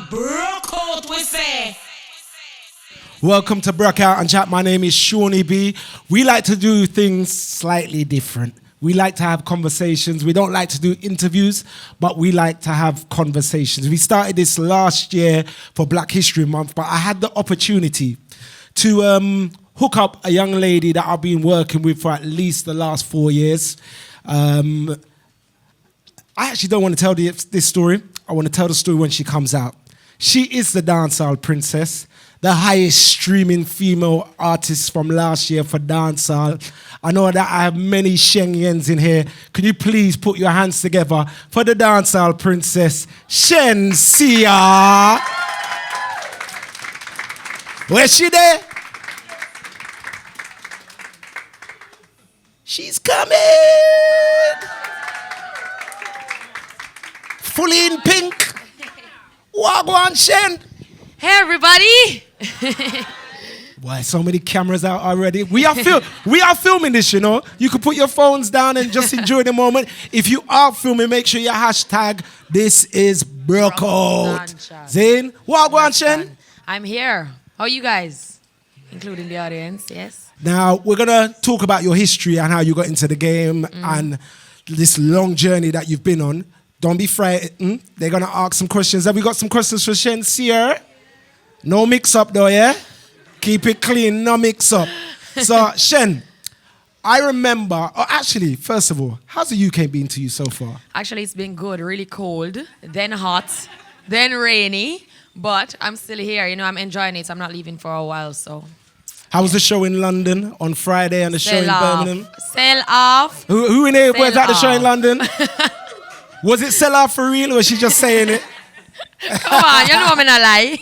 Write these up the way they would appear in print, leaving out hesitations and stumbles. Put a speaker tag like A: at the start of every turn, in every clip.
A: BRUKOUT, we say.
B: Welcome to BRUKOUT and Chat. My name is Shawnee B. We like to do things slightly different. We like to have conversations. We don't like to do interviews, but we like to have conversations. We started this last year for Black History Month, but I had the opportunity to hook up a young lady that I've been working with for at least the last 4 years. I actually don't want to tell this story. I want to tell the story when she comes out. She is the dancehall princess, the highest streaming female artist from last year for dancehall. I know that I have many Shenyens in here. Can you please put your hands together for the dancehall princess, SHENSEEA? Where's she there? She's coming! Fully in pink. Wagwan Shen.
C: Hey everybody!
B: Why so many cameras out already? We are filming this, you know. You can put your phones down and just enjoy the moment. If you are filming, make sure you hashtag this is BRUKOUT. Zain, Wagwan Shen.
C: I'm here. How are you guys? Including the audience, yes.
B: Now we're gonna talk about your history and how you got into the game and this long journey that you've been on. Don't be frightened. They're going to ask some questions. Have we got some questions for SHENSEEA? No mix-up though, yeah? Keep it clean, no mix-up. So, Shen, I remember... Oh, actually, first of all, how's the UK been to you so far?
C: Actually, it's been good. Really cold, then hot, then rainy. But I'm still here. You know, I'm enjoying it. I'm not leaving for a while, so...
B: How was the show in London on Friday and the show in Birmingham?
C: Sell off.
B: Who in here was at the show in London? Was it sell off for real or was she just saying it?
C: Come on, you know I'm not lie.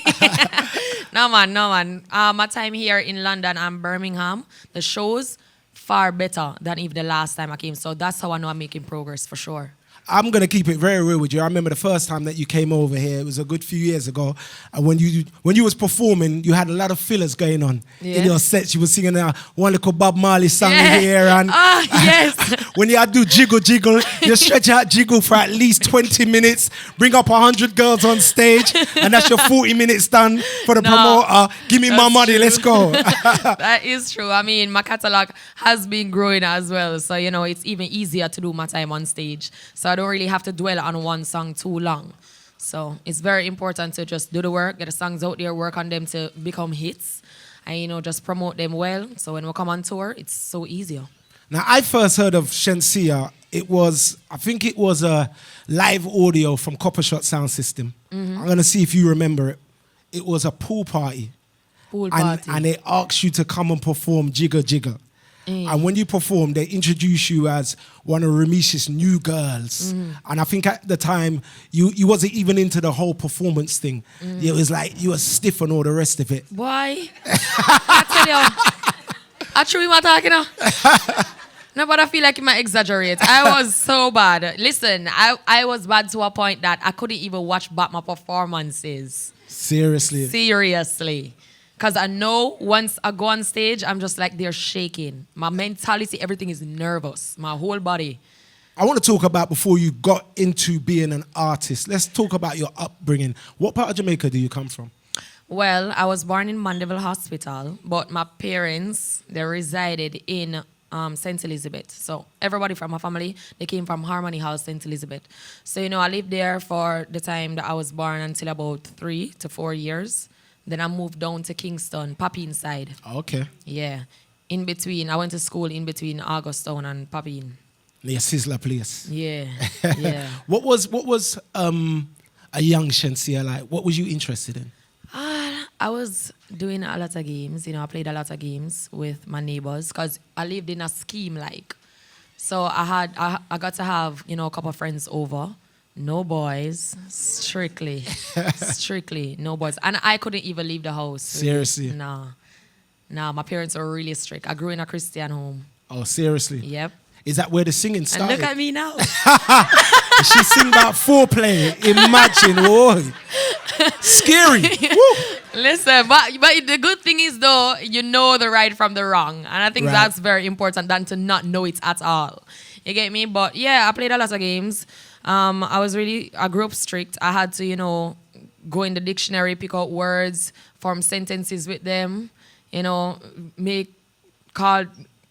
C: No man. My time here in London and Birmingham, the show's far better than even the last time I came. So that's how I know I'm making progress for sure.
B: I'm going to keep it very real with you. I remember the first time that you came over here, it was a good few years ago. And when you was performing, you had a lot of fillers going on in your sets. You were singing one little Bob Marley song here. And
C: yes.
B: when you had to do jiggle, you stretch out jiggle for at least 20 minutes, bring up 100 girls on stage, and that's your 40 minutes done for the promoter. Give me my money, let's go.
C: That is true. I mean, my catalog has been growing as well. So, you know, it's even easier to do my time on stage. So I don't really have to dwell on one song too long. So it's very important to just do the work, get the songs out there, work on them to become hits, and, you know, just promote them well. So when we come on tour, it's so easier.
B: Now, I first heard of SHENSEEA. I think it was a live audio from Coppershot Sound System. I'm going to see if you remember it. It was a pool party. And they asked you to come and perform Jigger Jigger. And when you perform, they introduce you as one of Romish's new girls. And I think at the time, you wasn't even into the whole performance thing. It was like you were stiff and all the rest of it.
C: Why? I tell you, I truly am talking now. No, but I feel like you might exaggerate. I was so bad. Listen, I was bad to a point that I couldn't even watch back my performances.
B: Seriously?
C: Seriously. Because I know once I go on stage, I'm just like, they're shaking. My mentality, everything is nervous. My whole body.
B: I want to talk about before you got into being an artist. Let's talk about your upbringing. What part of Jamaica do you come from?
C: Well, I was born in Mandeville Hospital, but my parents, they resided in St. Elizabeth. So everybody from my family, they came from Harmony House, St. Elizabeth. So, you know, I lived there for the time that I was born until about 3 to 4 years. Then I moved down to Kingston, Papine side.
B: Okay.
C: Yeah. In between, I went to school in between Augustown and Papine.
B: The Sizzler place.
C: Yeah, yeah.
B: What was a young SHENSEEA like? What was you interested in?
C: I was doing a lot of games. You know, I played a lot of games with my neighbors because I lived in a scheme like. So I got to have, you know, a couple of friends over. No boys, strictly no boys. And I couldn't even leave the house.
B: Seriously?
C: Nah, my parents were really strict. I grew in a Christian home.
B: Oh, seriously?
C: Yep.
B: Is that where the singing started?
C: And look at me now.
B: She sing about foreplay. Imagine, whoa. Scary. Woo.
C: Listen, but the good thing is though, you know the right from the wrong. And I think that's very important than to not know it at all. You get me? But yeah, I played a lot of games. I grew up strict. I had to, go in the dictionary, pick out words, form sentences with them, you know,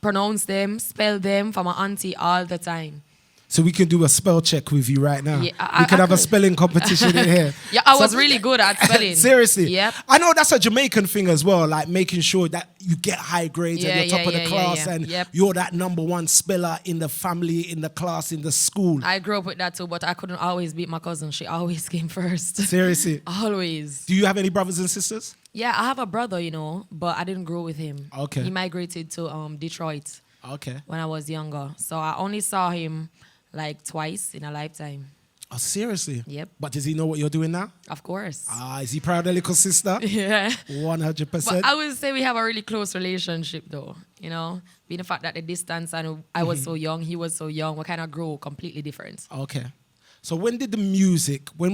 C: pronounce them, spell them for my auntie all the time.
B: So we can do a spell check with you right now.
C: Yeah,
B: we could have a spelling competition in here.
C: Yeah, I was really good at spelling.
B: Seriously.
C: Yep.
B: I know that's a Jamaican thing as well, like making sure that you get high grades and you're top of the class and you're that #1 speller in the family, in the class, in the school.
C: I grew up with that too, but I couldn't always beat my cousin. She always came first.
B: Seriously?
C: Always.
B: Do you have any brothers and sisters?
C: Yeah, I have a brother, you know, but I didn't grow with him.
B: Okay.
C: He migrated to Detroit.
B: Okay.
C: When I was younger. So I only saw him like twice in a lifetime.
B: Oh, seriously?
C: Yep.
B: But does he know what you're doing now?
C: Of course.
B: Is he proud of the little sister?
C: Yeah.
B: 100%.
C: But I would say we have a really close relationship though, you know, being the fact that the distance and I was so young, he was so young, we kind of grow completely different.
B: Okay. So when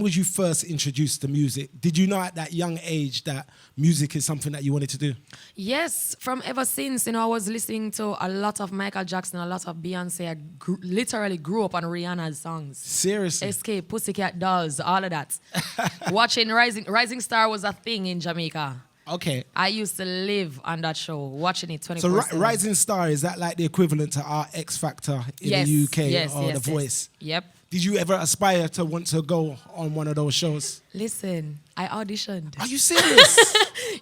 B: was you first introduced to music? Did you know at that young age that music is something that you wanted to do?
C: Yes, from ever since, you know, I was listening to a lot of Michael Jackson, a lot of Beyonce. I literally grew up on Rihanna's songs.
B: Seriously?
C: Escape, Pussycat Dolls, all of that. Watching Rising Star was a thing in Jamaica.
B: Okay.
C: I used to live on that show, watching it 24/7.
B: So Rising Star, is that like the equivalent to our X Factor in the UK or The Voice?
C: Yep.
B: Did you ever aspire to want to go on one of those shows?
C: Listen, I auditioned.
B: Are you serious?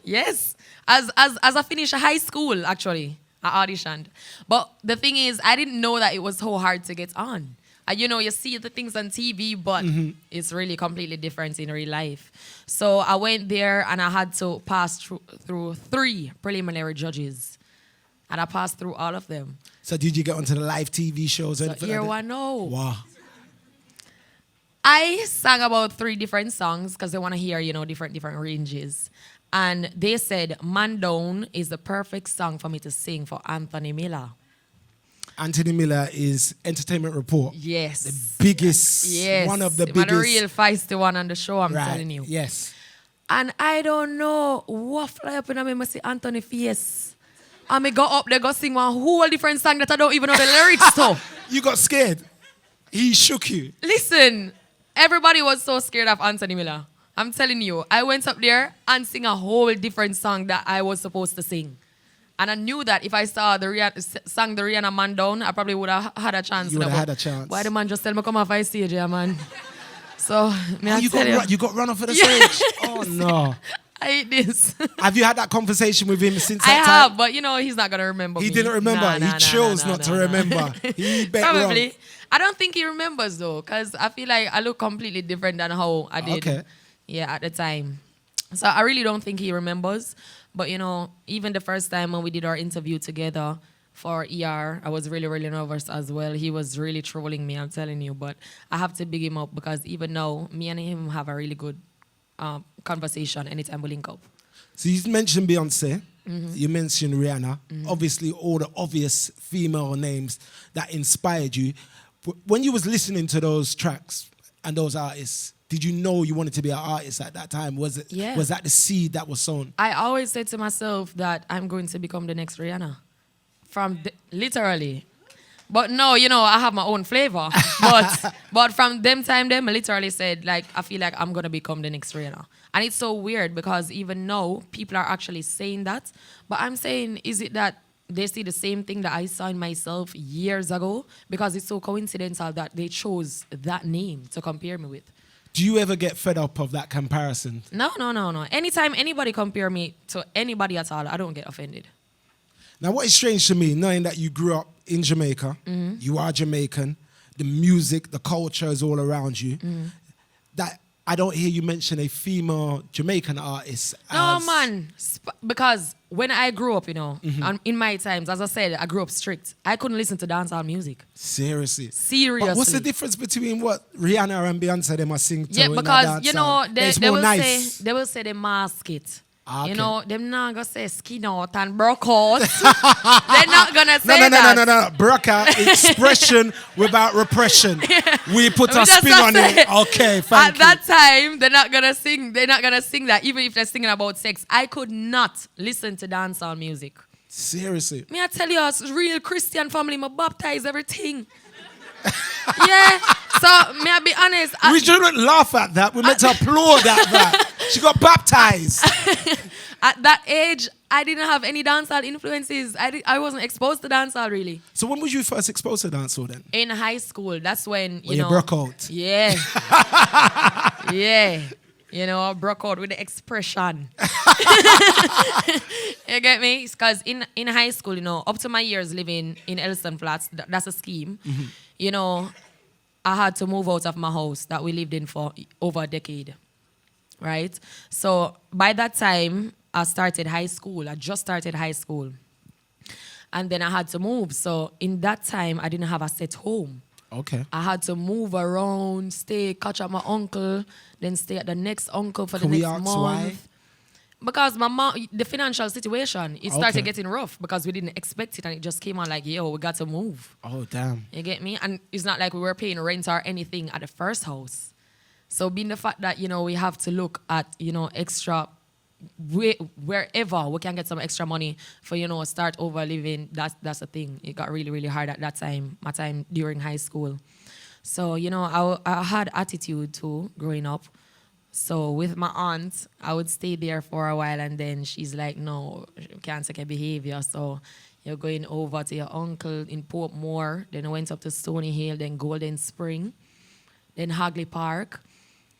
C: Yes. As I finished high school, actually, I auditioned. But the thing is, I didn't know that it was so hard to get on. You know, you see the things on TV, but it's really completely different in real life. So I went there and I had to pass through 3 preliminary judges. And I passed through all of them.
B: So did you get onto the live TV shows?
C: So here one, no.
B: Wow.
C: I sang about 3 different songs because they want to hear, you know, different ranges. And they said, Man Down is the perfect song for me to sing for Anthony Miller.
B: Anthony Miller is Entertainment Report.
C: Yes.
B: The biggest, one of the biggest.
C: The real feisty one on the show, I'm telling you.
B: Yes.
C: And I don't know what fly up in me see Anthony face. And me go up there, go sing one whole different song that I don't even know the lyrics to.
B: You got scared. He shook you.
C: Listen, everybody was so scared of Anthony Miller. I'm telling you, I went up there and sing a whole different song that I was supposed to sing. And I knew that if I sang the Rihanna Man Down, I probably would have had a chance.
B: You would have had a chance.
C: Why the man just tell me come off my stage, yeah, man? So,
B: you got run off of the stage? Oh, no.
C: I hate this.
B: Have you had that conversation with him since that time?
C: I have, but you know, he's not going to remember
B: He
C: me.
B: didn't remember. He chose not to remember. He bet
C: Probably.
B: wrong.
C: I don't think he remembers though, because I feel like I look completely different than how I did.
B: Okay.
C: Yeah, at the time. So I really don't think he remembers. But you know, even the first time when we did our interview together for ER, I was really, really nervous as well. He was really trolling me, I'm telling you. But I have to big him up because even now, me and him have a really good conversation anytime we link up.
B: So you mentioned Beyonce. You mentioned Rihanna. Obviously, all the obvious female names that inspired you. When you was listening to those tracks and those artists, did you know you wanted to be an artist at that time? Was that the seed that was sown?
C: I always said to myself that I'm going to become the next Rihanna. Literally. But no, you know, I have my own flavor. But from them time, I literally said, like, I feel like I'm going to become the next Rihanna. And it's so weird because even now, people are actually saying that. But I'm saying, is it that they see the same thing that I saw in myself years ago? Because it's so coincidental that they chose that name to compare me with.
B: Do you ever get fed up of that comparison?
C: No. Anytime anybody compare me to anybody at all, I don't get offended.
B: Now, what is strange to me, knowing that you grew up in Jamaica, you are Jamaican, the music, the culture is all around you, that I don't hear you mention a female Jamaican artist.
C: No, man. Because when I grew up, you know, in my times, as I said, I grew up strict. I couldn't listen to dancehall music.
B: Seriously?
C: Seriously.
B: But what's the difference between what Rihanna and Beyonce they must sing to?
C: Yeah, because, you know, they will say they mask it.
B: Okay.
C: You know, them not gonna say skin out and BRUKOUT. They're not gonna say that.
B: No. BRUKOUT, expression without repression. Yeah. We put a spin on it. Okay, thank you.
C: At that time, they're not gonna sing that, even if they're singing about sex. I could not listen to dancehall music.
B: Seriously?
C: Me I tell you, it's real Christian family, me baptize everything. Yeah. So, may I be honest?
B: We shouldn't laugh at that. We're meant to applaud at that. She got baptized.
C: At that age, I didn't have any dancehall influences. I wasn't exposed to dancehall really.
B: So when was you first exposed to dancehall then?
C: In high school, that's when
B: You broke out.
C: Yeah. Yeah. I broke out with the expression. You get me? Because in high school, up to my years living in Elston Flats, that's a scheme. I had to move out of my house that we lived in for over a decade. Right? So by that time, I started high school. I just started high school. And then I had to move. So in that time, I didn't have a set home.
B: Okay.
C: I had to move around, catch up my uncle, then stay at the next uncle for
B: Can
C: the
B: we
C: next
B: ask
C: month.
B: why?
C: Because my mom, the financial situation, it started getting rough because we didn't expect it and it just came on like, yo, we got to move.
B: Oh, damn.
C: You get me? And it's not like we were paying rent or anything at the first house. So being the fact that, we have to look at, extra, wherever we can get some extra money for, start over living, that's the thing. It got really, really hard at that time, my time during high school. So, I had attitude too, growing up. So with my aunt, I would stay there for a while and then she's like, no, you can't take a behavior. So you're going over to your uncle in Portmore, then I went up to Stony Hill, then Golden Spring, then Hagley Park.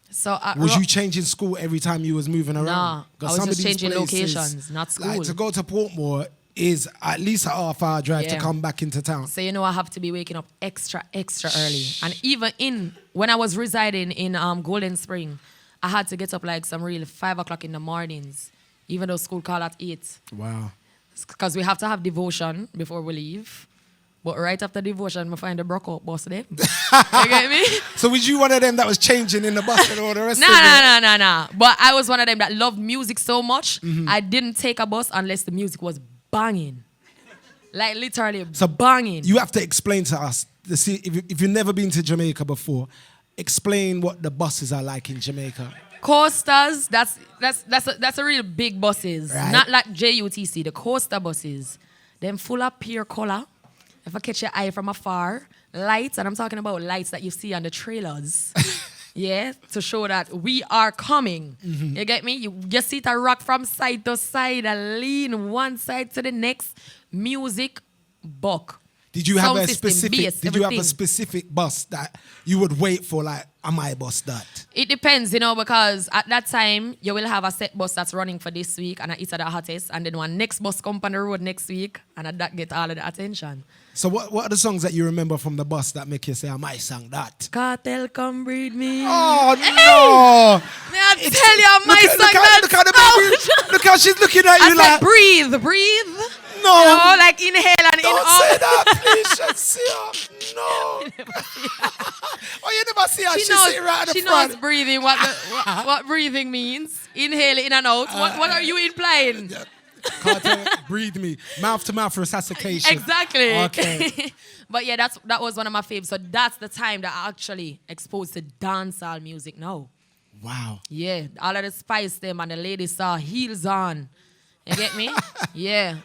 C: So
B: was you changing school every time you was moving around?
C: Nah, I was just changing locations, not school.
B: Like to go to Portmore is at least a half-hour drive to come back into town.
C: So I have to be waking up extra early. And even when I was residing in Golden Spring, I had to get up like some real 5 o'clock in the mornings, even though school called at 8.
B: Wow.
C: Because we have to have devotion before we leave. But right after devotion, we find the BRUKOUT bus there. You get me?
B: So was you one of them that was changing in the bus and all the rest of
C: it? Nah. But I was one of them that loved music so much, I didn't take a bus unless the music was banging. Like literally banging.
B: You have to explain to us, if you've never been to Jamaica before, explain what the buses are like in Jamaica.
C: Coasters, that's a real big buses.
B: Right.
C: Not like JUTC, the coaster buses. Them full of pure color. If I catch your eye from afar, lights, and I'm talking about lights that you see on the trailers. Yeah, to show that we are coming. You get me? You see it rock from side to side and lean one side to the next. Music, buck.
B: Did you have
C: Sound
B: a
C: system,
B: specific?
C: bass,
B: Did you have
C: everything.
B: a specific bus that you would wait for? Like, am I bus that?
C: It depends, because at that time, you will have a set bus that's running for this week and it's at the hottest, and then one next bus come on the road next week and that get all of the attention.
B: So what are the songs that you remember from the bus that make you say, I might sing that?
C: Cartel, come breed me.
B: Oh, no.
C: May I tell you, I might sing that.
B: Look how she's looking at you
C: I
B: like.
C: said, breathe.
B: No.
C: Like inhale and
B: Don't
C: in
B: say that, please, SHENSEEA. No. Oh, you never see her. She's sitting right in the front.
C: She knows breathing, what breathing means. Inhale in and out. What are you implying?
B: Cartel, breathe me. Mouth to mouth resuscitation.
C: Exactly.
B: Okay.
C: But yeah, that was one of my faves. So that's the time that I actually exposed to dancehall music now.
B: Wow.
C: Yeah, all of the spice them and the ladies saw heels on. You get me? Yeah.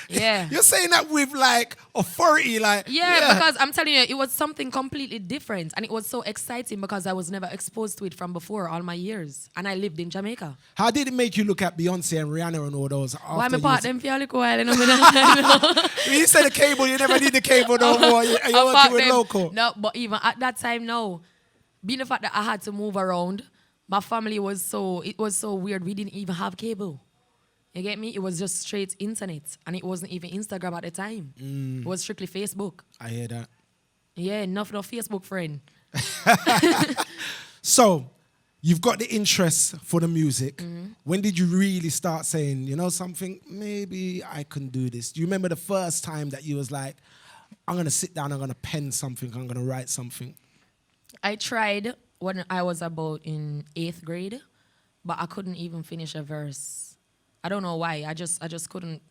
C: Yeah.
B: You're saying that with like authority, like
C: yeah, because I'm telling you, it was something completely different, and it was so exciting because I was never exposed to it from before all my years, and I lived in Jamaica.
B: How did it make you look at Beyonce and Rihanna and all those?
C: Why me part them for a little while?
B: You said the cable, you never need the cable no more. You're working with local.
C: No, but even at that time, no. Being the fact that I had to move around, my family was so weird. We didn't even have cable. You get me? It was just straight internet. And it wasn't even Instagram at the time. It was strictly Facebook.
B: I hear that.
C: Yeah, no Facebook friend.
B: So, you've got the interest for the music. When did you really start saying, you know something, maybe I can do this? Do you remember the first time that you was like, I'm going to sit down, I'm going to pen something, I'm going to write something?
C: I tried when I was about in 8th grade, but I couldn't even finish a verse. I don't know why. I just couldn't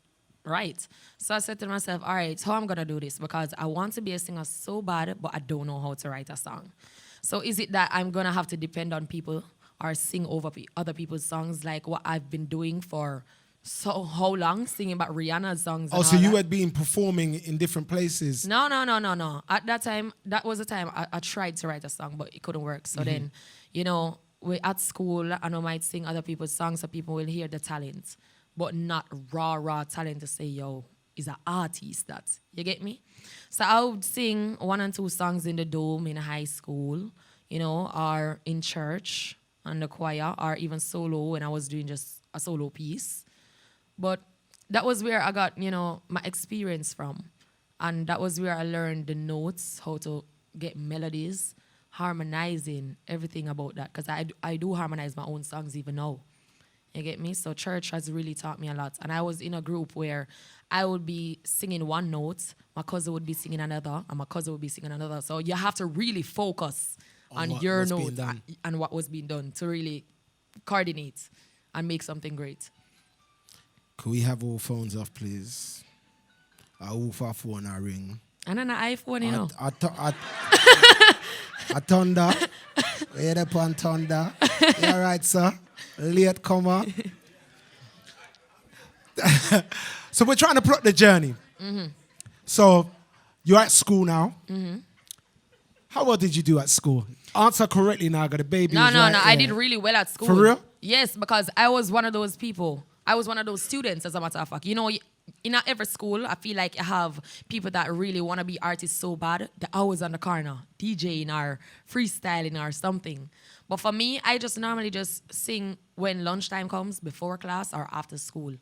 C: write. So I said to myself, all right, how I'm going to do this? Because I want to be a singer so bad, but I don't know how to write a song. So is it that I'm going to have to depend on people or sing over other people's songs like what I've been doing for how long? Singing about Rihanna's songs and
B: Oh, so
C: all
B: you
C: that?
B: had been performing in different places?
C: No. At that time, that was the time I tried to write a song, but it couldn't work. So then, we at school, and I might sing other people's songs so people will hear the talent, but not raw talent to say, yo, is an artist that. You get me? So I would sing 1 and 2 songs in the dome in high school, you know, or in church and the choir, or even solo when I was doing just a solo piece. But that was where I got, you know, my experience from. And that was where I learned the notes, how to get melodies, harmonizing, everything about that. Because I do harmonize my own songs even now. You get me? So church has really taught me a lot. And I was in a group where I would be singing one note, my cousin would be singing another, and my cousin would be singing another. So you have to really focus on your note and what was being done to really coordinate and make something great.
B: Could we have all phones off, please? I off our phone, I ring.
C: And an iPhone, you know.
B: A thunder. Head up on thunder. You all right, sir? Late comer. So we're trying to plot the journey. Mm-hmm. So you're at school now. Mm-hmm. How well did you do at school? Answer correctly now, got the baby.
C: No.
B: Right
C: I did really well at school.
B: For real?
C: Yes, because I was one of those people. I was one of those students, as a matter of fact. You know, in every school, I feel like you have people that really want to be artists so bad. They're always on the corner, DJing or freestyling or something. But for me, I just normally just sing when lunchtime comes, before class or after school.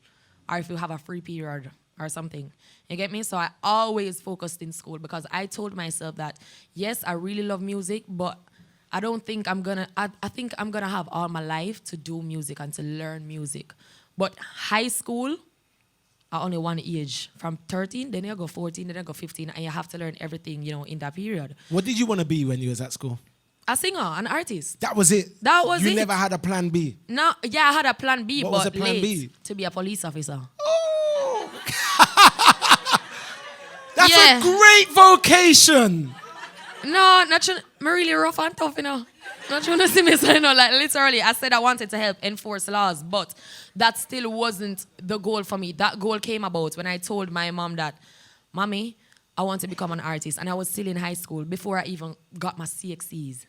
C: Or if you have a free period or something. You get me? So I always focused in school because I told myself that, yes, I really love music, but I don't think I'm gonna, I think I'm gonna have all my life to do music and to learn music. But high school, I only one age. From 13, then you go 14, then you go 15, and you have to learn everything, you know, in that period.
B: What did you want to be when you was at school?
C: A singer, an artist.
B: That was it?
C: That was it.
B: You never had a plan B?
C: No, yeah, I had a plan B,
B: what
C: but
B: was the plan B?
C: To be a police officer.
B: Oh! That's a great vocation!
C: No, not you. I'm really rough and tough, you know. Not you to see me, so, you know, like literally, I said I wanted to help enforce laws, but that still wasn't the goal for me. That goal came about when I told my mom that, Mommy, I want to become an artist. And I was still in high school before I even got my CXCs.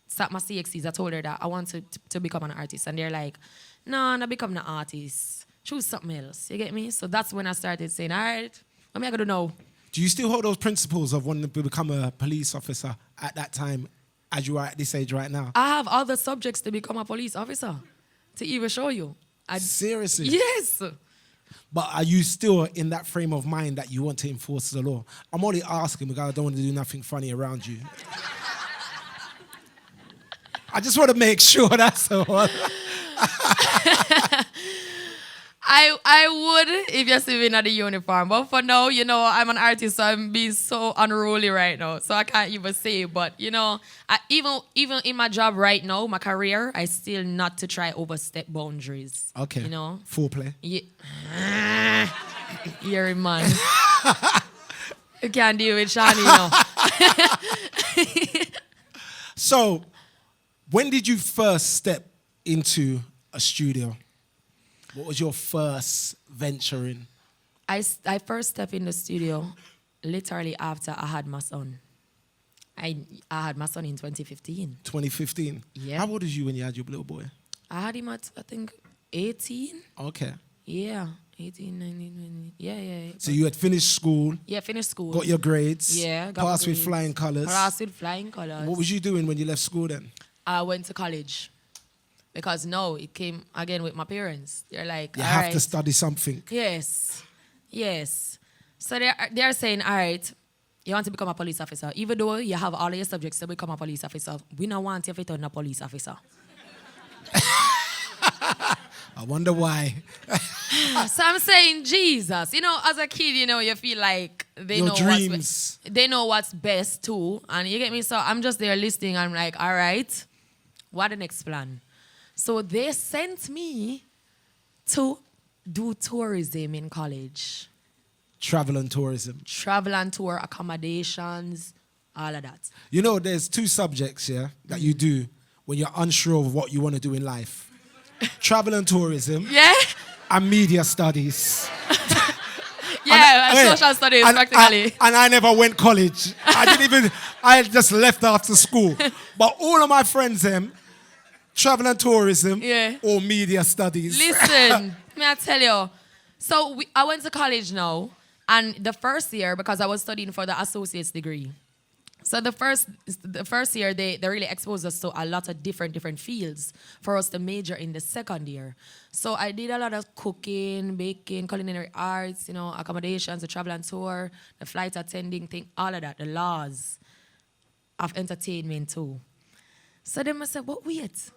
C: Start my CXCs, I told her that I wanted to become an artist. And they're like, no, not become an artist. Choose something else. You get me? So that's when I started saying, all right, what am I going to do now?
B: Do you still hold those principles of wanting to become a police officer at that time as you are at this age right now?
C: I have other subjects to become a police officer, to even show you.
B: Seriously?
C: Yes.
B: But are you still in that frame of mind that you want to enforce the law? I'm only asking because I don't want to do nothing funny around you. I just want to make sure that's all.
C: I would if you see me in the uniform. But for now, you know, I'm an artist, so I'm being so unruly right now. So I can't even say. But, you know, even in my job right now, my career, I still not to try overstep boundaries.
B: Okay.
C: You know?
B: Foreplay.
C: Yeah. You're a man. You can't deal with Shani, you know.
B: So, when did you first step into a studio? What was your first venture in?
C: I first stepped in the studio literally after I had my son. I had my son in 2015.
B: 2015?
C: Yeah.
B: How old was you when you had your little boy?
C: I had him at, I think, 18.
B: Okay.
C: Yeah, 18, 19, 20. Yeah.
B: So you had finished school?
C: Yeah, finished school.
B: Got your grades?
C: Yeah.
B: Passed with flying colours?
C: Passed with flying colours.
B: What was you doing when you left school then?
C: I went to college. Because no, it came again with my parents. They're like,
B: you have to study something.
C: Yes. So they're saying, all right, you want to become a police officer. Even though you have all of your subjects to become a police officer, we don't want you to turn a police officer.
B: I wonder why.
C: So I'm saying, Jesus, you know, as a kid, you know, you feel like they know what's best too. And you get me? So I'm just there listening. I'm like, all right, what the next plan? So they sent me to do tourism in college.
B: Travel and tourism.
C: Travel and tour, accommodations, all of that.
B: You know, there's two subjects, that you do when you're unsure of what you want to do in life. Travel and tourism.
C: Yeah.
B: And media studies.
C: Social studies, practically.
B: And I never went college. I just left after school. But all of my friends, Travel and tourism
C: Yeah.
B: or media studies?
C: Listen, may I tell you? So I went to college now, and the first year, because I was studying for the associate's degree. So the first year, they really exposed us to a lot of different fields for us to major in the second year. So I did a lot of cooking, baking, culinary arts, accommodations, the travel and tour, the flight attending thing, all of that, the laws of entertainment too. So then I said, but wait,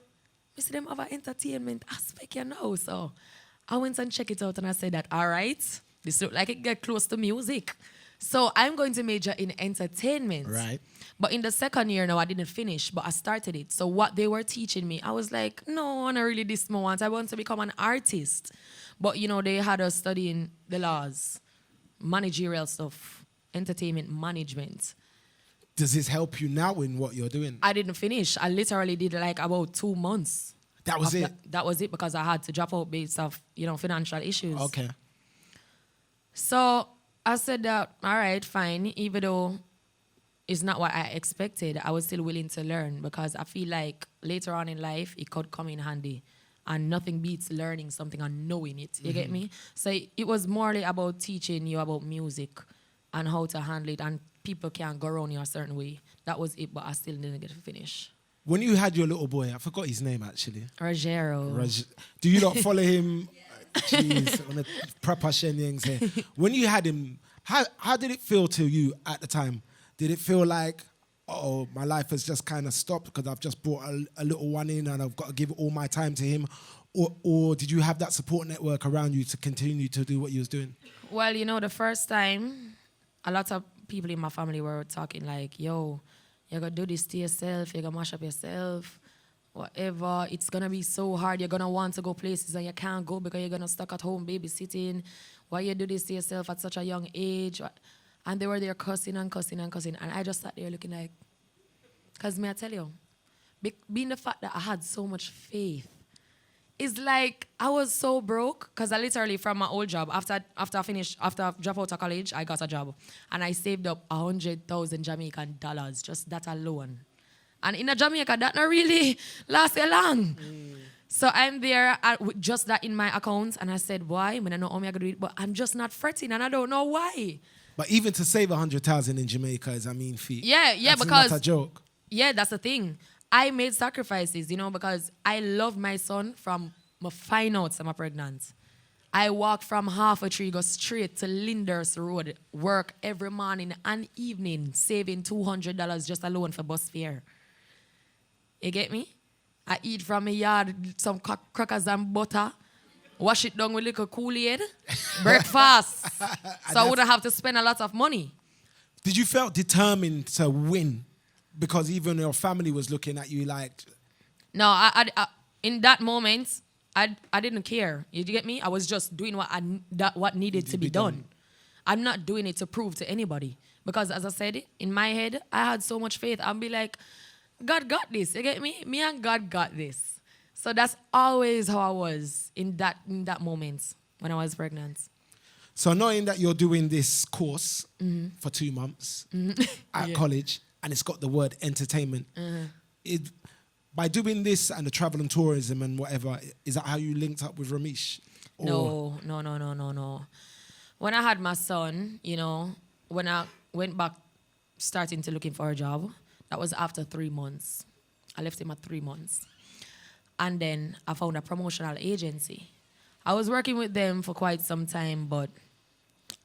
C: I see them have an entertainment aspect, So I went and checked it out and I said that, all right, this look like it get close to music. So I'm going to major in entertainment.
B: Right.
C: But in the second year now, I didn't finish, but I started it. So what they were teaching me, I was like, no, not really this moment. I want to become an artist. But, they had us studying the laws, managerial stuff, entertainment management.
B: Does this help you now in what you're doing?
C: I didn't finish. I literally did like about 2 months.
B: That was it?
C: That was it because I had to drop out based off, financial issues.
B: Okay.
C: So I said that, all right, fine. Even though it's not what I expected, I was still willing to learn because I feel like later on in life, it could come in handy. And nothing beats learning something and knowing it. You get me? So it was morely about teaching you about music and how to handle it. And people can't go around you a certain way. That was it, but I still didn't get to finish.
B: When you had your little boy, I forgot his name actually.
C: Rogero.
B: Do you not follow him? Jeez, on a proper Shenyang here. When you had him, how did it feel to you at the time? Did it feel like, oh, my life has just kind of stopped because I've just brought a little one in and I've got to give all my time to him? Or did you have that support network around you to continue to do what you was doing?
C: Well, the first time, a lot of people in my family were talking like, yo, you're going to do this to yourself, you're going to mash up yourself, whatever. It's going to be so hard. You're going to want to go places and you can't go because you're going to stuck at home babysitting. Why you do this to yourself at such a young age? And they were there cussing and cussing and cussing. And I just sat there looking like, because may I tell you, being the fact that I had so much faith, it's like I was so broke because I literally from my old job, after I dropped out of college, I got a job. And I saved up 100,000 Jamaican dollars, just that alone. And in Jamaica, that not really last long. So I'm there with just that in my account. And I said, why? I don't know how I'm going to do it, but I'm just not fretting and I don't know why.
B: But even to save 100,000 in Jamaica is a mean feat.
C: Yeah,
B: that's
C: because...
B: not a joke.
C: Yeah, that's the thing. I made sacrifices, because I love my son from my find out I'm pregnant. I walk from Half a Tree, go straight to Linders Road, work every morning and evening, saving $200 just alone for bus fare. You get me? I eat from my yard some crackers and butter, wash it down with a little Kool-Aid, breakfast. So I wouldn't have to spend a lot of money.
B: Did you feel determined to win? Because even your family was looking at you like...
C: No, I in that moment, I didn't care. You get me? I was just doing what needed to be done. I'm not doing it to prove to anybody. Because as I said, in my head, I had so much faith. I'd be like, God got this. You get me? Me and God got this. So that's always how I was in that moment when I was pregnant.
B: So knowing that you're doing this course for 2 months at college, and it's got the word entertainment, by doing this and the travel and tourism and whatever, is that how you linked up with Romish?
C: No. When I had my son, when I went back starting to looking for a job, that was after 3 months. I left him at 3 months. And then I found a promotional agency. I was working with them for quite some time, but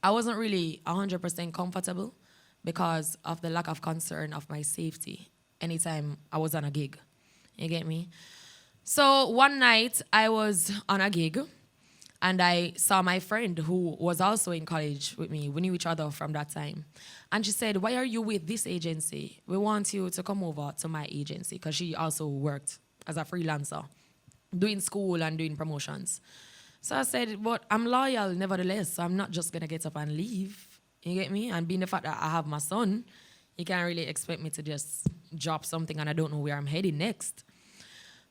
C: I wasn't really 100% comfortable because of the lack of concern of my safety anytime I was on a gig. You get me? So one night I was on a gig and I saw my friend who was also in college with me. We knew each other from that time. And she said, why are you with this agency? We want you to come over to my agency, because she also worked as a freelancer, doing school and doing promotions. So I said, but I'm loyal nevertheless, so I'm not just going to get up and leave. You get me? And being the fact that I have my son, you can't really expect me to just drop something and I don't know where I'm heading next.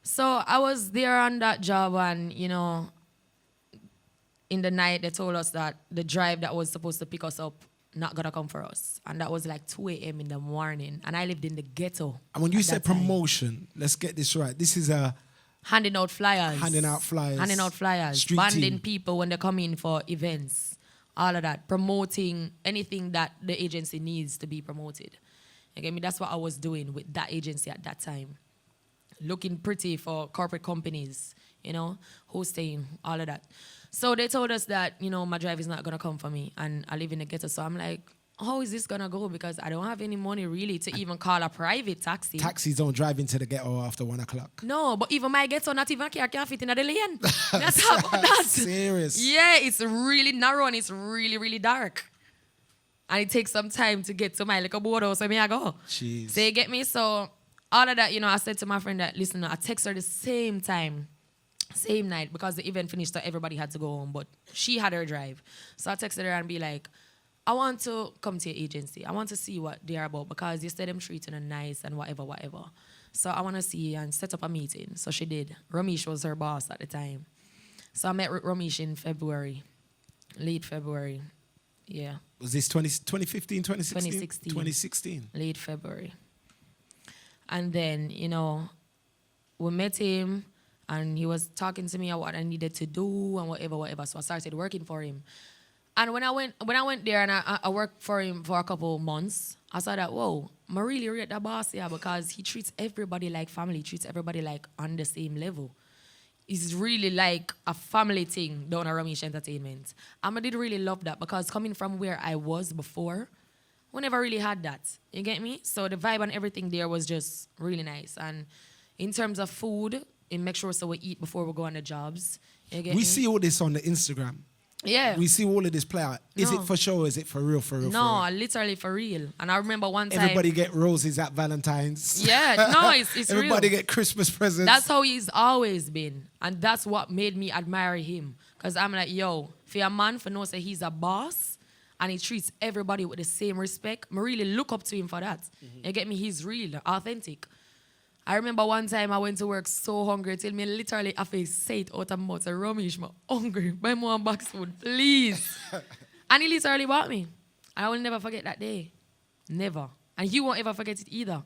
C: So I was there on that job and, in the night they told us that the drive that was supposed to pick us up not gonna come for us. And that was like 2 a.m. in the morning. And I lived in the ghetto.
B: And when you said promotion, let's get this right. This is a
C: handing out flyers.
B: Handing out flyers. Street
C: Banding
B: team.
C: people when they come in for events. All of that. Promoting anything that the agency needs to be promoted. You get me? That's what I was doing with that agency at that time. Looking pretty for corporate companies, you know, hosting, all of that. So they told us that, you know, my drive is not going to come for me and I live in the ghetto. So I'm like, how is this going to go? Because I don't have any money really to even call a private taxi.
B: Taxis don't drive into the ghetto after 1 o'clock.
C: No, but even my ghetto, not even a car can't fit in the lane. That's how about that.
B: Serious?
C: Yeah, it's really narrow and it's really, really dark. And it takes some time to get to my little boardhouse where I go.
B: Jeez.
C: So you get me? So all of that, you know, I said to my friend that, listen, I text her the same time, same night, because the event finished, so everybody had to go home, but she had her drive. So I texted her and be like, I want to come to your agency. I want to see what they're about because you said them treating her nice and whatever. So I want to see and set up a meeting. So she did. Romish was her boss at the time. So I met with Romish in February, late February. Yeah.
B: Was this 2015, 2016?
C: 2016.
B: 2016.
C: Late February. And then, you know, we met him and he was talking to me about what I needed to do and whatever. So I started working for him. And when I went there and I worked for him for a couple of months, I saw that, whoa, I really rate that boss here because he treats everybody like family, treats everybody like on the same level. It's really like a family thing down at Romish Entertainment. And I did really love that because coming from where I was before, we never really had that. You get me? So the vibe and everything there was just really nice. And in terms of food, it makes sure so we eat before we go on the jobs. You get me?
B: We see all this on the Instagram.
C: Yeah.
B: We see all of this play out. Is
C: No.
B: it for show or is it for real,
C: No, literally for real. And I remember one time...
B: Everybody get roses at Valentine's.
C: Yeah, no, it's
B: Everybody
C: real.
B: get Christmas presents.
C: That's how he's always been. And that's what made me admire him. Because I'm like, yo, for a man for know say he's a boss and he treats everybody with the same respect, I really look up to him for that. You get me? He's real, authentic. I remember one time I went to work so hungry till me literally have to say it out of my mouth. Say, Romish, I'm hungry. Buy more box food, please. And he literally bought me. And I will never forget that day. Never. And he won't ever forget it either.